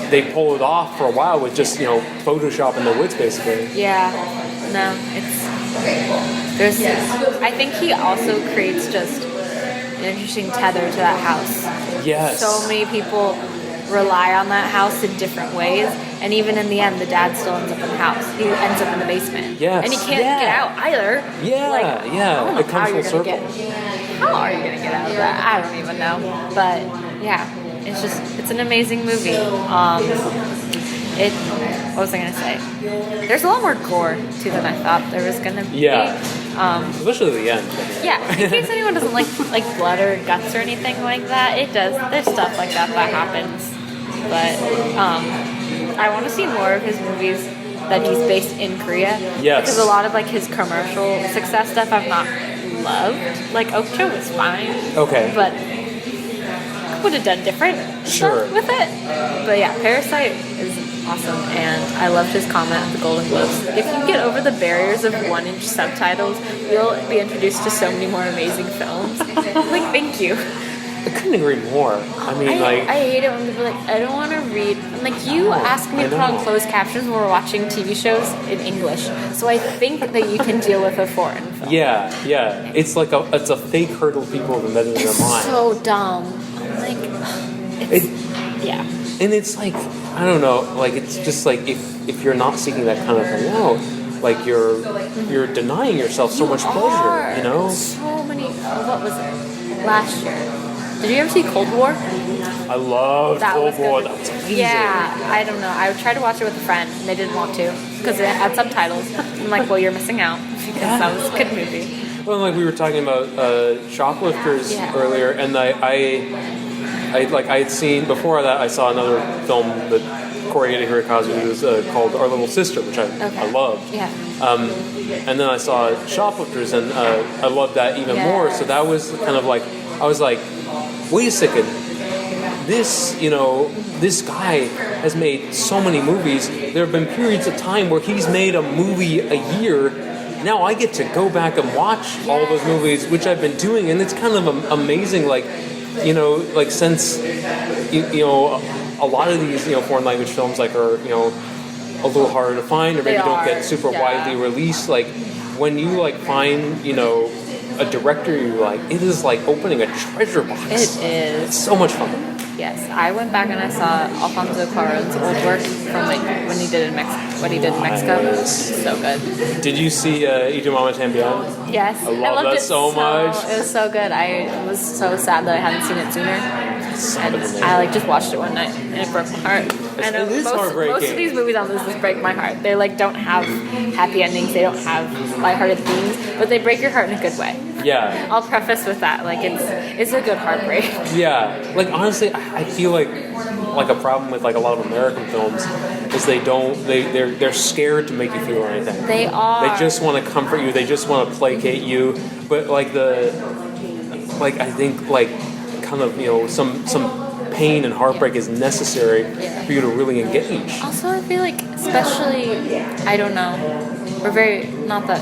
they pull it off for a while with just Photoshop in their wits, basically. Yeah. No, I think he also creates just an interesting tether to that house. Yes. So many people rely on that house in different ways, and even in the end, the dad still ends up in the house. He ends up in the basement. Yes. And he can't get out either. Yeah. I don't know it comes full circle. How are you gonna get out of that? I don't even know. But yeah, it's an amazing movie. What was I gonna say? There's a lot more gore too than I thought there was gonna be. Yeah. Especially the end. Yeah. In case anyone doesn't like blood or guts or anything like that, it does. There's stuff like that happens. But I want to see more of his movies that he's based in Korea. Yes. Because a lot of his commercial success stuff I've not loved. T.H.O was fine. Okay. But would have done different stuff with it. But yeah, Parasite is awesome, and I loved his comment at the Golden Globes. If you get over the barriers of 1-inch subtitles, you'll be introduced to so many more amazing films. Thank you. I couldn't agree more. I hate it when people are like, I don't want to read. I'm you ask me to put on closed captions when we're watching TV shows in English, so I think that you can deal with a foreign film. Yeah. It's it's a fake hurdle people have invented in their mind. It's so dumb. Yeah. And it's I don't know, it's just if you're not seeking that kind of thing out, you're denying yourself so much pleasure, So many. What was it? Last year. Did you ever see Cold War? I loved Cold War. That was amazing. Yeah, I don't know. I tried to watch it with a friend, and they didn't want to because it had subtitles. I'm like, well, you're missing out because that was a good movie. Well, we were talking about Shoplifters earlier, and I had seen before that. I saw another film that Koreeda Hirokazu was called Our Little Sister, which I loved. Yeah. And then I saw Shoplifters, and I loved that even more. So that was kind of I was like, wait a second. This guy has made so many movies. There have been periods of time where he's made a movie a year. Now I get to go back and watch all those movies, which I've been doing, and it's kind of amazing. Since a lot of these foreign language films are a little harder to find, or maybe don't are, get super yeah. widely released. Like when you like find, a director you like, it is like opening a treasure box. It is. It's so much fun. Yes, I went back and I saw Alfonso Cuarón's old work from like when he did in what he did in Mexico. Nice. So good. Did you see Y tu mamá también? Yes, I loved loved that it so much. It was so good. I was so sad that I hadn't seen it sooner. And I like just watched it one night and it broke my heart. I know It is most heartbreaking. of these movies on this list break my heart. They like don't have happy endings. They don't have lighthearted themes, but they break your heart in a good way. Yeah. I'll preface with that. Like it's a good heartbreak. Yeah. Like honestly, I feel like a problem with like a lot of American films is they're scared to make you feel anything. They are. They just want to comfort you. They just want to placate you. But like I think like kind of some pain and heartbreak is necessary for you to really engage. Also, I feel like, especially, I don't know, we're very, not that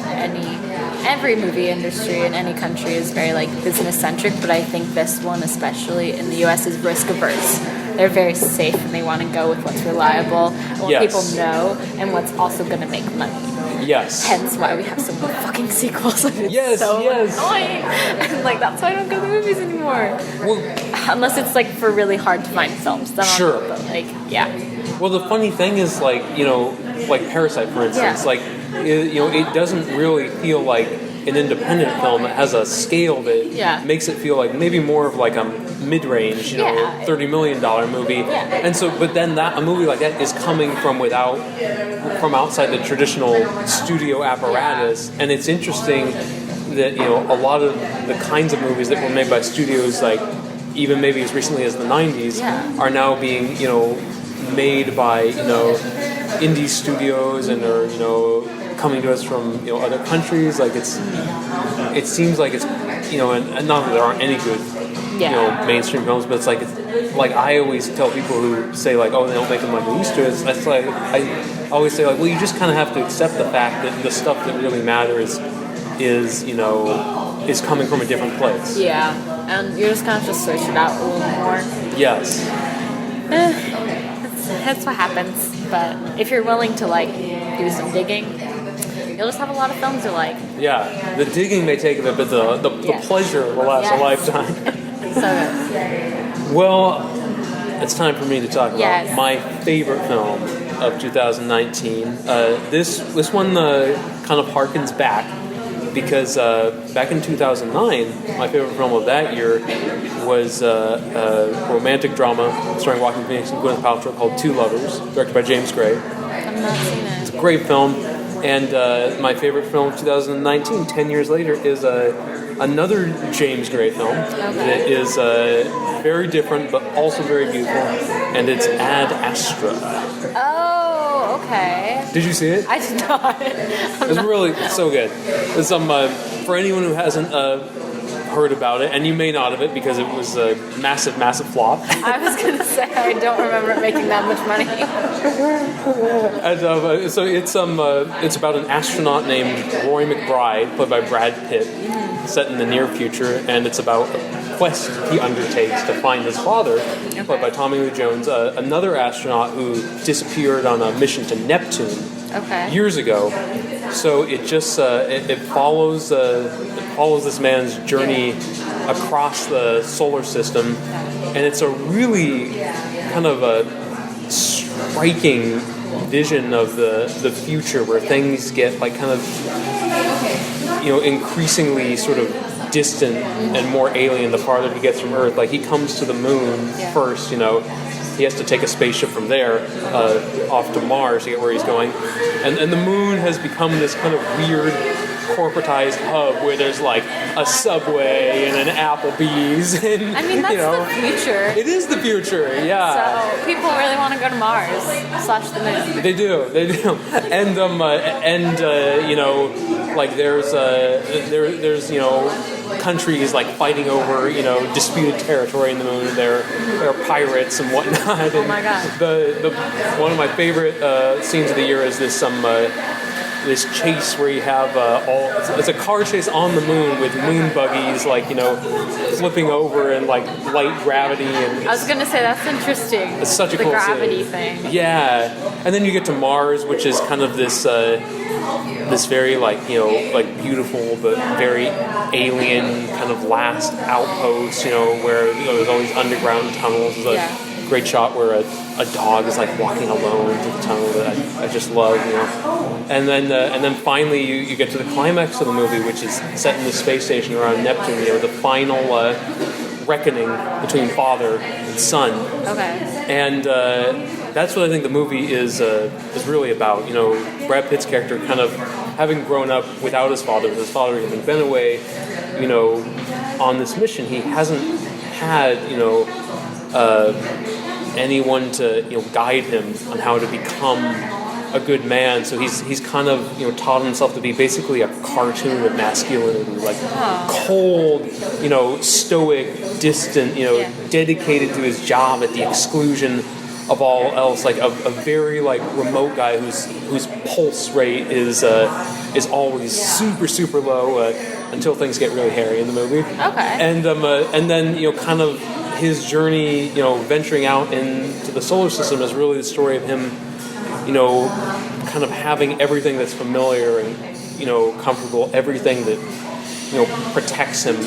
every movie industry in any country is very, like, business-centric, but I think this one, especially in the U.S., is risk-averse. They're very safe, and they want to go with what's reliable, and what people know, and what's also going to make money. Yes. Hence why we have so many fucking sequels. And it's so yes. annoying. And, like, that's why I don't go to the movies anymore. Well, unless it's, like, for really hard to find films. Then I'll sure. go, but, like, yeah. Well, the funny thing is, like, like Parasite, for instance, like, it doesn't really feel like an independent film. It has a scale that makes it feel like maybe more of like a mid-range, $30 million movie. Yeah. And so, but then a movie like that is coming from outside the traditional studio apparatus. And it's interesting that, a lot of the kinds of movies that were made by studios, like even maybe as recently as the 90s, are now being, made by, indie studios and are, coming to us from other countries. Like it seems like it's and not that there aren't any good mainstream films, but it's like I always tell people who say like, oh, they don't make them like they used to. It's like I always say like, well, you just kind of have to accept the fact that the stuff that really matters is coming from a different place. Yeah, and you're just kind of just search it out a little more. Yes. That's what happens. But if you're willing to like do some digging, you'll just have a lot of films you like. Yeah, the digging may take a bit, but the pleasure will last a lifetime. So good. Well, it's time for me to talk about my favorite film of 2019. This one kind of harkens back because back in 2009, my favorite film of that year was a romantic drama starring Joaquin Phoenix and Gwyneth Paltrow called Two Lovers, directed by James Gray. I've not seen it. It's a great film. And my favorite film of 2019, 10 years later, is another James Gray film that is very different but also very beautiful, and it's Ad Astra. Oh, okay. Did you see it? I did not. It's really so good. It's for anyone who hasn't heard about it, and you may not have it because it was a massive, massive flop. I was going to say, I don't remember it making that much money. And, so it's about an astronaut named Roy McBride, played by Brad Pitt, set in the near future, and it's about a quest he undertakes to find his father, played by Tommy Lee Jones, another astronaut who disappeared on a mission to Neptune years ago. So it just it follows this man's journey across the solar system, and it's a really kind of a striking vision of the future where things get like kind of increasingly sort of distant and more alien the farther he gets from Earth. Like he comes to the moon first, he has to take a spaceship from there off to Mars to get where he's going. And the moon has become this kind of weird corporatized hub where there's like a Subway and an Applebee's. And, I mean, that's the future. It is the future, yeah. So people really want to go to Mars / the moon. They do. And like there's countries like fighting over disputed territory in the moon. There are pirates and whatnot. And oh my god! The one of my favorite scenes of the year is this this chase where you have it's a car chase on the moon with moon buggies, like, you know, flipping over and like light gravity. And I was gonna say that's interesting. It's such a the cool gravity scene. thing. Yeah, and then you get to Mars, which is kind of this this very, like, you know, like beautiful but very alien kind of last outpost, you know, where, you know, there's all these underground tunnels. There's a great shot where a dog is like walking alone through the tunnel that I just love, you know. And then finally you get to the climax of the movie, which is set in the space station around Neptune, you know, the final reckoning between father and son. Okay. And that's what I think the movie is really about. You know, Brad Pitt's character kind of having grown up without his father, with his father having been away, you know, on this mission. He hasn't had, you know, anyone to, you know, guide him on how to become a good man. So he's kind of, you know, taught himself to be basically a cartoon of masculinity, like cold, you know, stoic, distant, you know, dedicated to his job at the exclusion of all else, like a very like remote guy whose pulse rate is always super low until things get really hairy in the movie. Okay. And then, you know, kind of his journey, you know, venturing out into the solar system is really the story of him, you know, kind of having everything that's familiar and, you know, comfortable, everything that, you know, protects him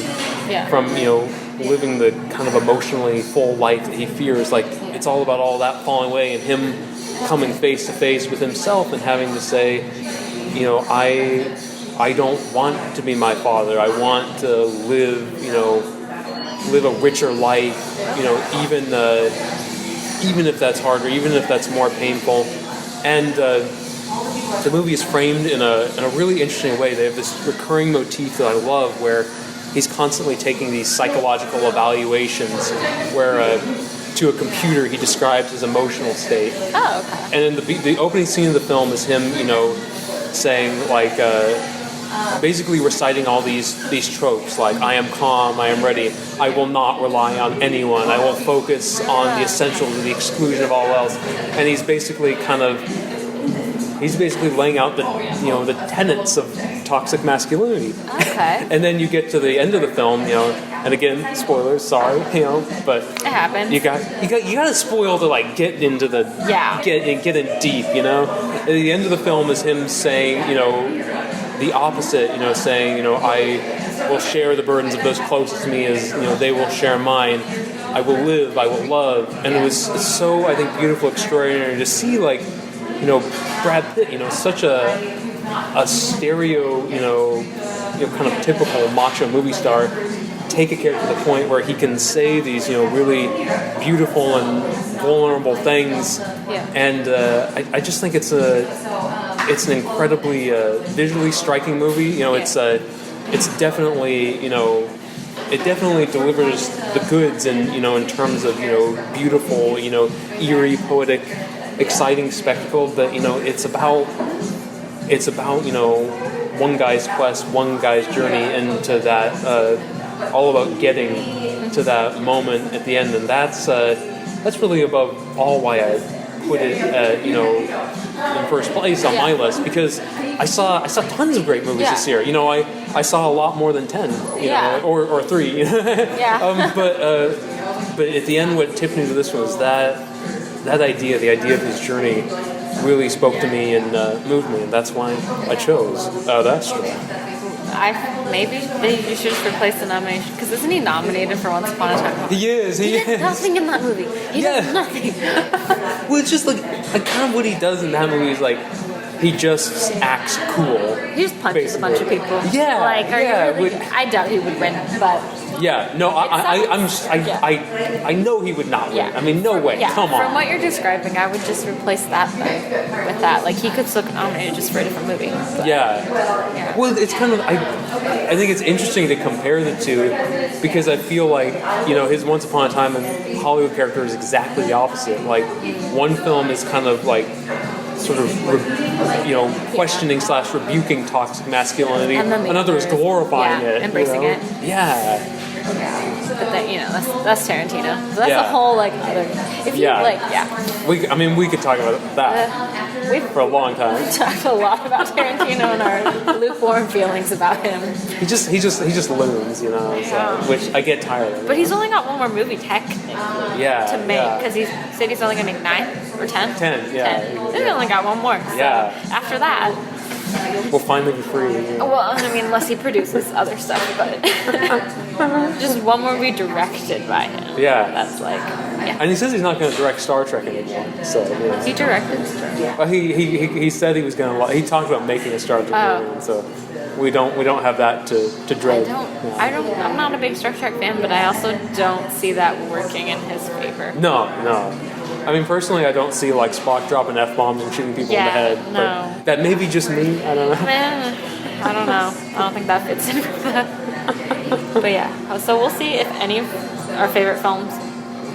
from, you know, living the kind of emotionally full life that he fears. Like, it's all about all that falling away and him coming face to face with himself and having to say, you know, I don't want to be my father. I want to live, you know, live a richer life, you know, even if that's harder, even if that's more painful. And the movie is framed in a really interesting way. They have this recurring motif that I love, where he's constantly taking these psychological evaluations, where to a computer he describes his emotional state. Oh, okay. And then the opening scene of the film is him, you know, saying, like, basically reciting all these tropes, like, I am calm, I am ready, I will not rely on anyone, I will focus on the essentials to the exclusion of all else. And he's basically laying out the tenets of toxic masculinity. Okay. And then you get to the end of the film, you know, and again, spoilers, sorry, you know, but it happens. You got to spoil to, like, get into the get in deep, you know. At the end of the film is him saying, you know, the opposite, you know, saying, you know, I will share the burdens of those closest to me as, you know, they will share mine. I will live, I will love. And it was so, I think, beautiful, extraordinary to see, like, you know, Brad Pitt, you know, such a stereo, you know, kind of typical macho movie star, take a character to the point where he can say these, you know, really beautiful and vulnerable things. Yeah. And I just think it's an incredibly visually striking movie. You know, it's definitely, you know, it definitely delivers the goods in, you know, in terms of, you know, beautiful, you know, eerie, poetic, exciting spectacle. But, you know, it's about, you know, one guy's quest, one guy's journey into that, all about getting to that moment at the end. And that's really above all why I put it, you know, in first place on my list, because I saw tons of great movies this year. You know, I saw a lot more than 10, you know, or 3. But at the end, what tipped me to this was that idea, the idea of his journey, really spoke to me and moved me, and that's why I chose Ad Astra. Maybe you should just replace the nomination, because isn't he nominated for Once Upon a Time? He is. He does nothing in that movie. He does nothing. Well, it's just like kind of what he does in that movie is like he just acts cool. He just punches a bunch of people. Yeah. Like, are you really? I doubt he would win, but. Yeah, no, I know he would not win. Yeah. I mean, no way. Yeah. Come on. From what you're describing, I would just replace that with that. Like, he could still get nominated just for a different movie. But, yeah. Well, it's kind of I think it's interesting to compare the two, because I feel like, you know, his Once Upon a Time in Hollywood character is exactly the opposite. Like, one film is kind of like sort of, you know, questioning / rebuking toxic masculinity. And then another is glorifying it. Embracing it. Yeah. But then, that's Tarantino. So that's Yeah. a whole like other. If you Yeah. We could talk about that we've for a long time. talked a lot about Tarantino and our lukewarm feelings about him. He just looms, Yeah. so, which I get tired of. But he's only got one more movie technically to make because he said he's only gonna make 9 or 10. 10, yeah. 10. He's only got one more. So Yeah. After that, We'll finally be free. well, I mean, unless he produces other stuff, but just one more be directed by him. Yeah. That's like, yeah. And he says he's not going to direct Star Trek anymore. So He directed Star Trek. Well, he said he was going to. He talked about making a Star Trek movie, and so we don't have that to dread. I'm not a big Star Trek fan, but I also don't see that working in his favor. No. I mean, personally, I don't see like Spock dropping F-bombs and shooting people in the head. No. But that may be just me. I don't know. I don't know. I don't think that fits in with that. But yeah, so we'll see if any of our favorite films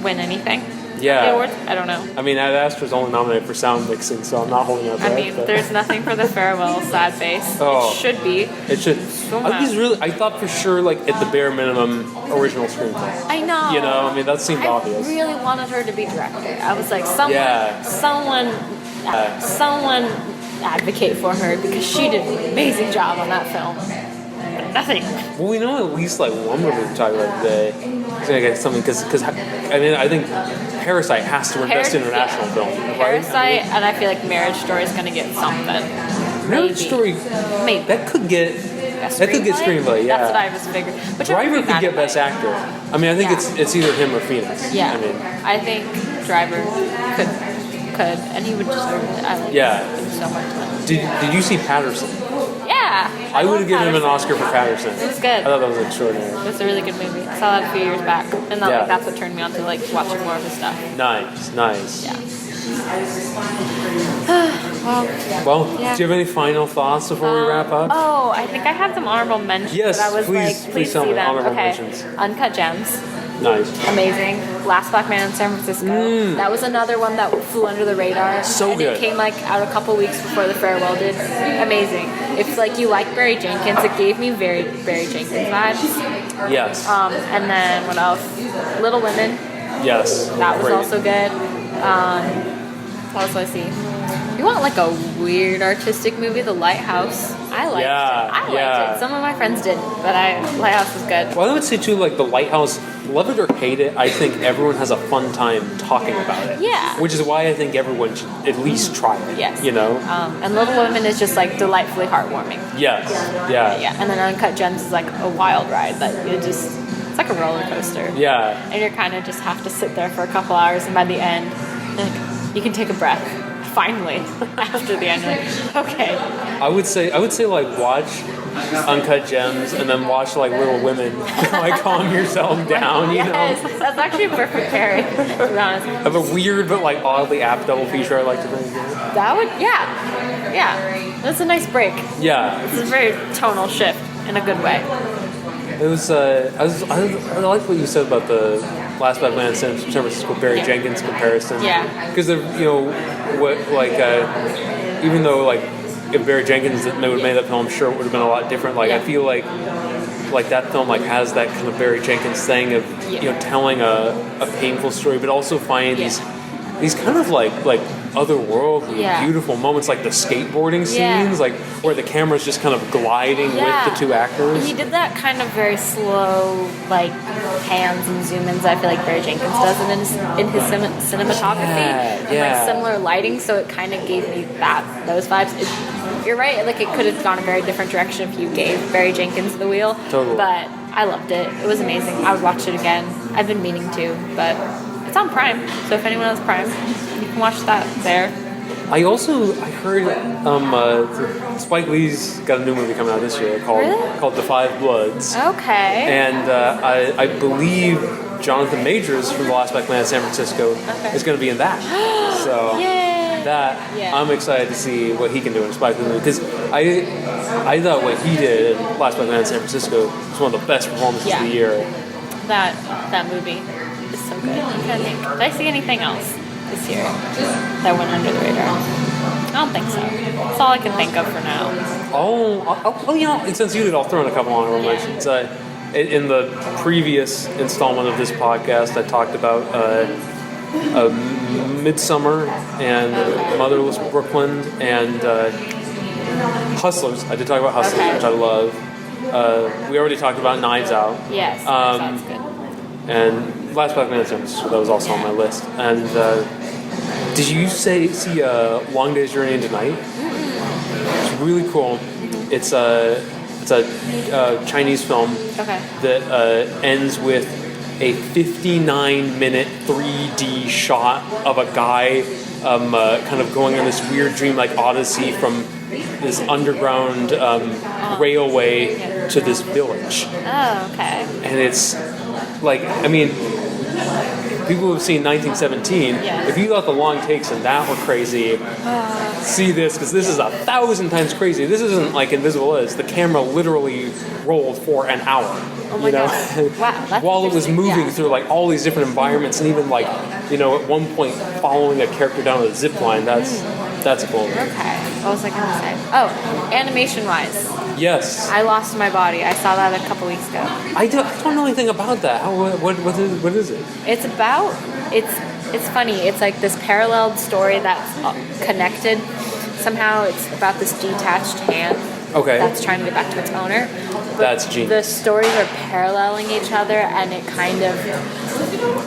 win anything. Yeah. The awards? I don't know. I mean, Ad Astra's only nominated for sound mixing, so I'm not holding out. I mean, there's nothing for the farewell sad face. Oh. It should be. It should. I thought for sure, like at the bare minimum, original screenplay. I know. I mean, that seemed obvious. I really wanted her to be director. I was like, someone advocate for her because she did an amazing job on that film. But nothing. Well, we know at least like one movie we're talking about today. It's gonna get something because I mean I think Parasite has to win Best International Film. Right? Parasite, and I feel like Marriage Story is gonna get something. Marriage Story, maybe that could get screenplay. Yeah, that's what I was figuring. Driver could get Best Actor. I mean, I think it's either him or Phoenix. Yeah, I mean, I think Driver could, and he would deserve it. I like him so much. Did you see Patterson? Yeah, I would have given him an Oscar for Patterson. It was good. I thought that was extraordinary. It was a really good movie. I saw that a few years back, and that's what turned me on to like watching more of his stuff. Nice. Yeah. Well, do you have any final thoughts before we wrap up? Oh, I think I have some honorable mentions. Yes, I was please tell see me them. honorable Okay. mentions. Uncut Gems. Nice. Amazing. Last Black Man in San Francisco. That was another one that flew under the radar. So good. It came out a couple weeks before The Farewell did. Amazing. If you like Barry Jenkins, it gave me very Barry Jenkins vibes. Yes. And then what else? Little Women. Yes. That was Great. also good. What else do I see? You want like a weird artistic movie, The Lighthouse. I liked it. I liked it. Some of my friends didn't, but Lighthouse was good. Well, I would say too, like The Lighthouse, love it or hate it, I think everyone has a fun time talking about it. Yeah. Which is why I think everyone should at least try it. Yes. And Little Women is just like delightfully heartwarming. Yes. Yeah. And then Uncut Gems is like a wild ride that it's like a roller coaster. Yeah. And you kind of just have to sit there for a couple hours, and by the end, you can take a breath. Finally, after the end, okay. I would say like watch Uncut Gems and then watch like Little Women, like calm yourself down. Yes, that's actually a perfect pairing. To be honest, I have a weird but like oddly apt double feature. I like to think. That would, yeah. That's a nice break. Yeah. It's a very tonal shift in a good way. It was. I like what you said about the Last Black Man in San Francisco Barry Jenkins comparison. Yeah. Because even though like if Barry Jenkins would have made that film, I'm sure it would have been a lot different. Like I feel like that film like has that kind of Barry Jenkins thing of telling a painful story, but also finding these kind of like otherworldly, beautiful moments, like the skateboarding scenes, like where the camera's just kind of gliding with the two actors. He did that kind of very slow, like pans and zoom-ins. I feel like Barry Jenkins does it in his cinematography, and like similar lighting. So it kind of gave me those vibes. You're right. Like it could have gone a very different direction if you gave Barry Jenkins the wheel. Totally. But I loved it. It was amazing. I would watch it again. I've been meaning to, but it's on Prime. So if anyone has Prime, you can watch that there. I heard Spike Lee's got a new movie coming out this year called The Five Bloods. Okay. And I believe Jonathan Majors from The Last Black Man in San Francisco is going to be in that. So I'm excited to see what he can do in a Spike Lee movie, because I thought what he did in Last Black Man in San Francisco was one of the best performances of the year. That movie is so good. I'm trying to think. Did I see anything else this year that went under the radar? I don't think so. That's all I can think of for now. Since you did, I'll throw in a couple honorable mentions. in the previous installment of this podcast, I talked about Midsummer and Motherless Brooklyn and Hustlers. I did talk about Hustlers, which I love. We already talked about Knives Out. Yes, sounds good. And Last 5 Minutes, that was also on my list. And did you see Long Day's Journey into Night? It's really cool. It's a Chinese film that ends with a 59-minute 3D shot of a guy kind of going on this weird dream-like odyssey from this underground railway to this village. Oh, okay. And it's like, I mean, people who have seen 1917, if you thought the long takes in that were crazy, see this, because this is 1,000 times crazy. This isn't like Invisible Is. The camera literally rolled for an hour. Oh my God. Wow. That's while it was moving through like all these different environments, and even like, at one point following a character down a zip line. That's cool. Okay. What was I going to say? Oh, animation-wise. Yes. I Lost My Body. I saw that a couple weeks ago. I don't know anything about that. What is it? It's about, it's funny. It's like this paralleled story that's connected. Somehow it's about this detached hand that's trying to get back to its owner. But that's genius. The stories are paralleling each other, and it kind of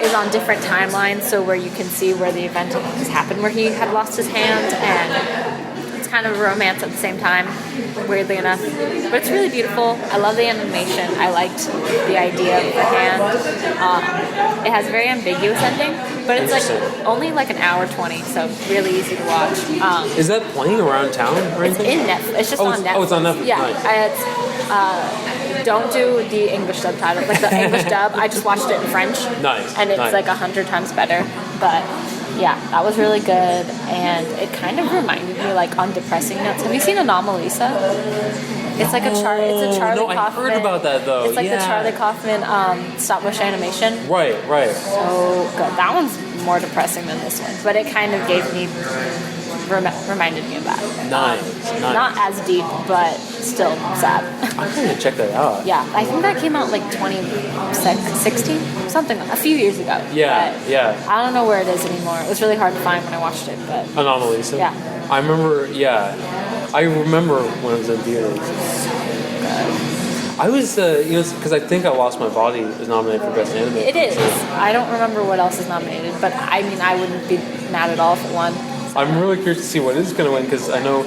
is on different timelines, so where you can see where the event has happened, where he had lost his hand, and it's kind of a romance at the same time, weirdly enough. But it's really beautiful. I love the animation. I liked the idea of the hand. It has a very ambiguous ending, but it's like only like an hour 20, so really easy to watch. Is that playing around town or anything? It's in Netflix. It's just on Netflix. Oh, it's on Netflix. Yeah. Nice. Don't do the English subtitle. Like the English dub, I just watched it in French. Nice. And it's like 100 times better. But yeah, that was really good. And it kind of reminded me like on depressing notes. Have you seen Anomalisa? It's like it's a Charlie Kaufman. I heard about that though. It's like the Charlie Kaufman stop motion animation. Right. So good. That one's more depressing than this one. But it kind of gave me reminded me of that. Nice. Not as deep, but still sad. I'm going to check that out. Yeah, I think that came out like 2016, something, a few years ago. Yeah. I don't know where it is anymore. It was really hard to find when I watched it, but Anomalisa. Yeah. I remember when it was in theaters. I was, because I think I Lost My Body is nominated for Best Animated. It is. I don't remember what else is nominated, but I mean, I wouldn't be mad at all if it won. I'm really curious to see what is going to win, because I know,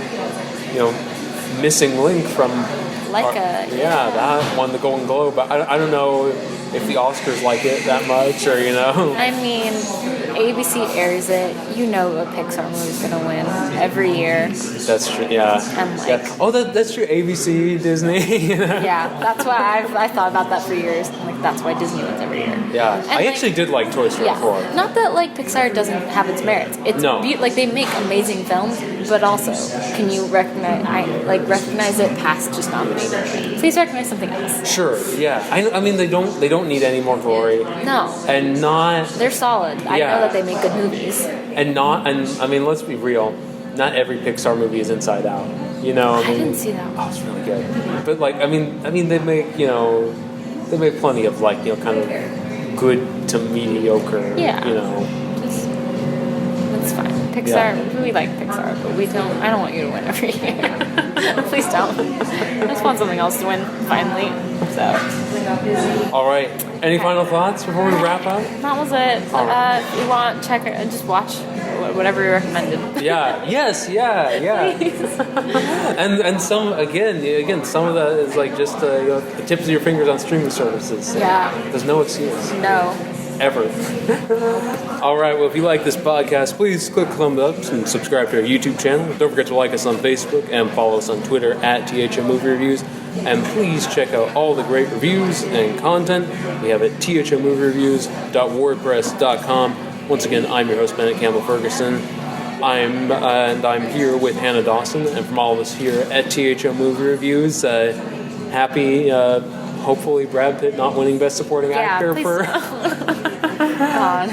Missing Link from that won the Golden Globe, but I don't know if the Oscars like it that much, or I mean, ABC airs it. A Pixar movie's gonna win every year. That's true. Yeah. Oh, that's true. ABC, Disney. Yeah, that's why I thought about that for years. Like that's why Disney wins every year. Yeah, and I actually did like Toy Story 4. Not that like Pixar doesn't have its merits. It's like they make amazing films, but also can you recognize it past just nominating? Please recognize something else. Sure. Yeah. I mean they don't need any more glory. No. And not. They're solid. I know that they make good movies. And I mean let's be real. Not every Pixar movie is Inside Out. I didn't see that one. Oh, it's really good. But like I mean they make they make plenty of like kind of good to mediocre. Yeah. That's fine. Pixar. We like Pixar, but we don't. I don't want you to win every year. Please don't. I just want something else to win finally. So. All right. Any final thoughts before we wrap up? That was it. If you want, check it and just watch whatever you recommended. Yeah. Yes. Yeah. and some again some of that is like just the tips of your fingers on streaming services. So there's no excuse. No. Ever. All right, well, if you like this podcast, please click thumbs up and subscribe to our YouTube channel. Don't forget to like us on Facebook and follow us on Twitter at T.H.O Movie Reviews. And please check out all the great reviews and content we have at thomoviereviews.wordpress.com. Once again, I'm your host, Bennett Campbell Ferguson. I'm here with Hannah Dawson, and from all of us here at T.H.O Movie Reviews, happy, hopefully Brad Pitt not winning Best Supporting Actor for... God.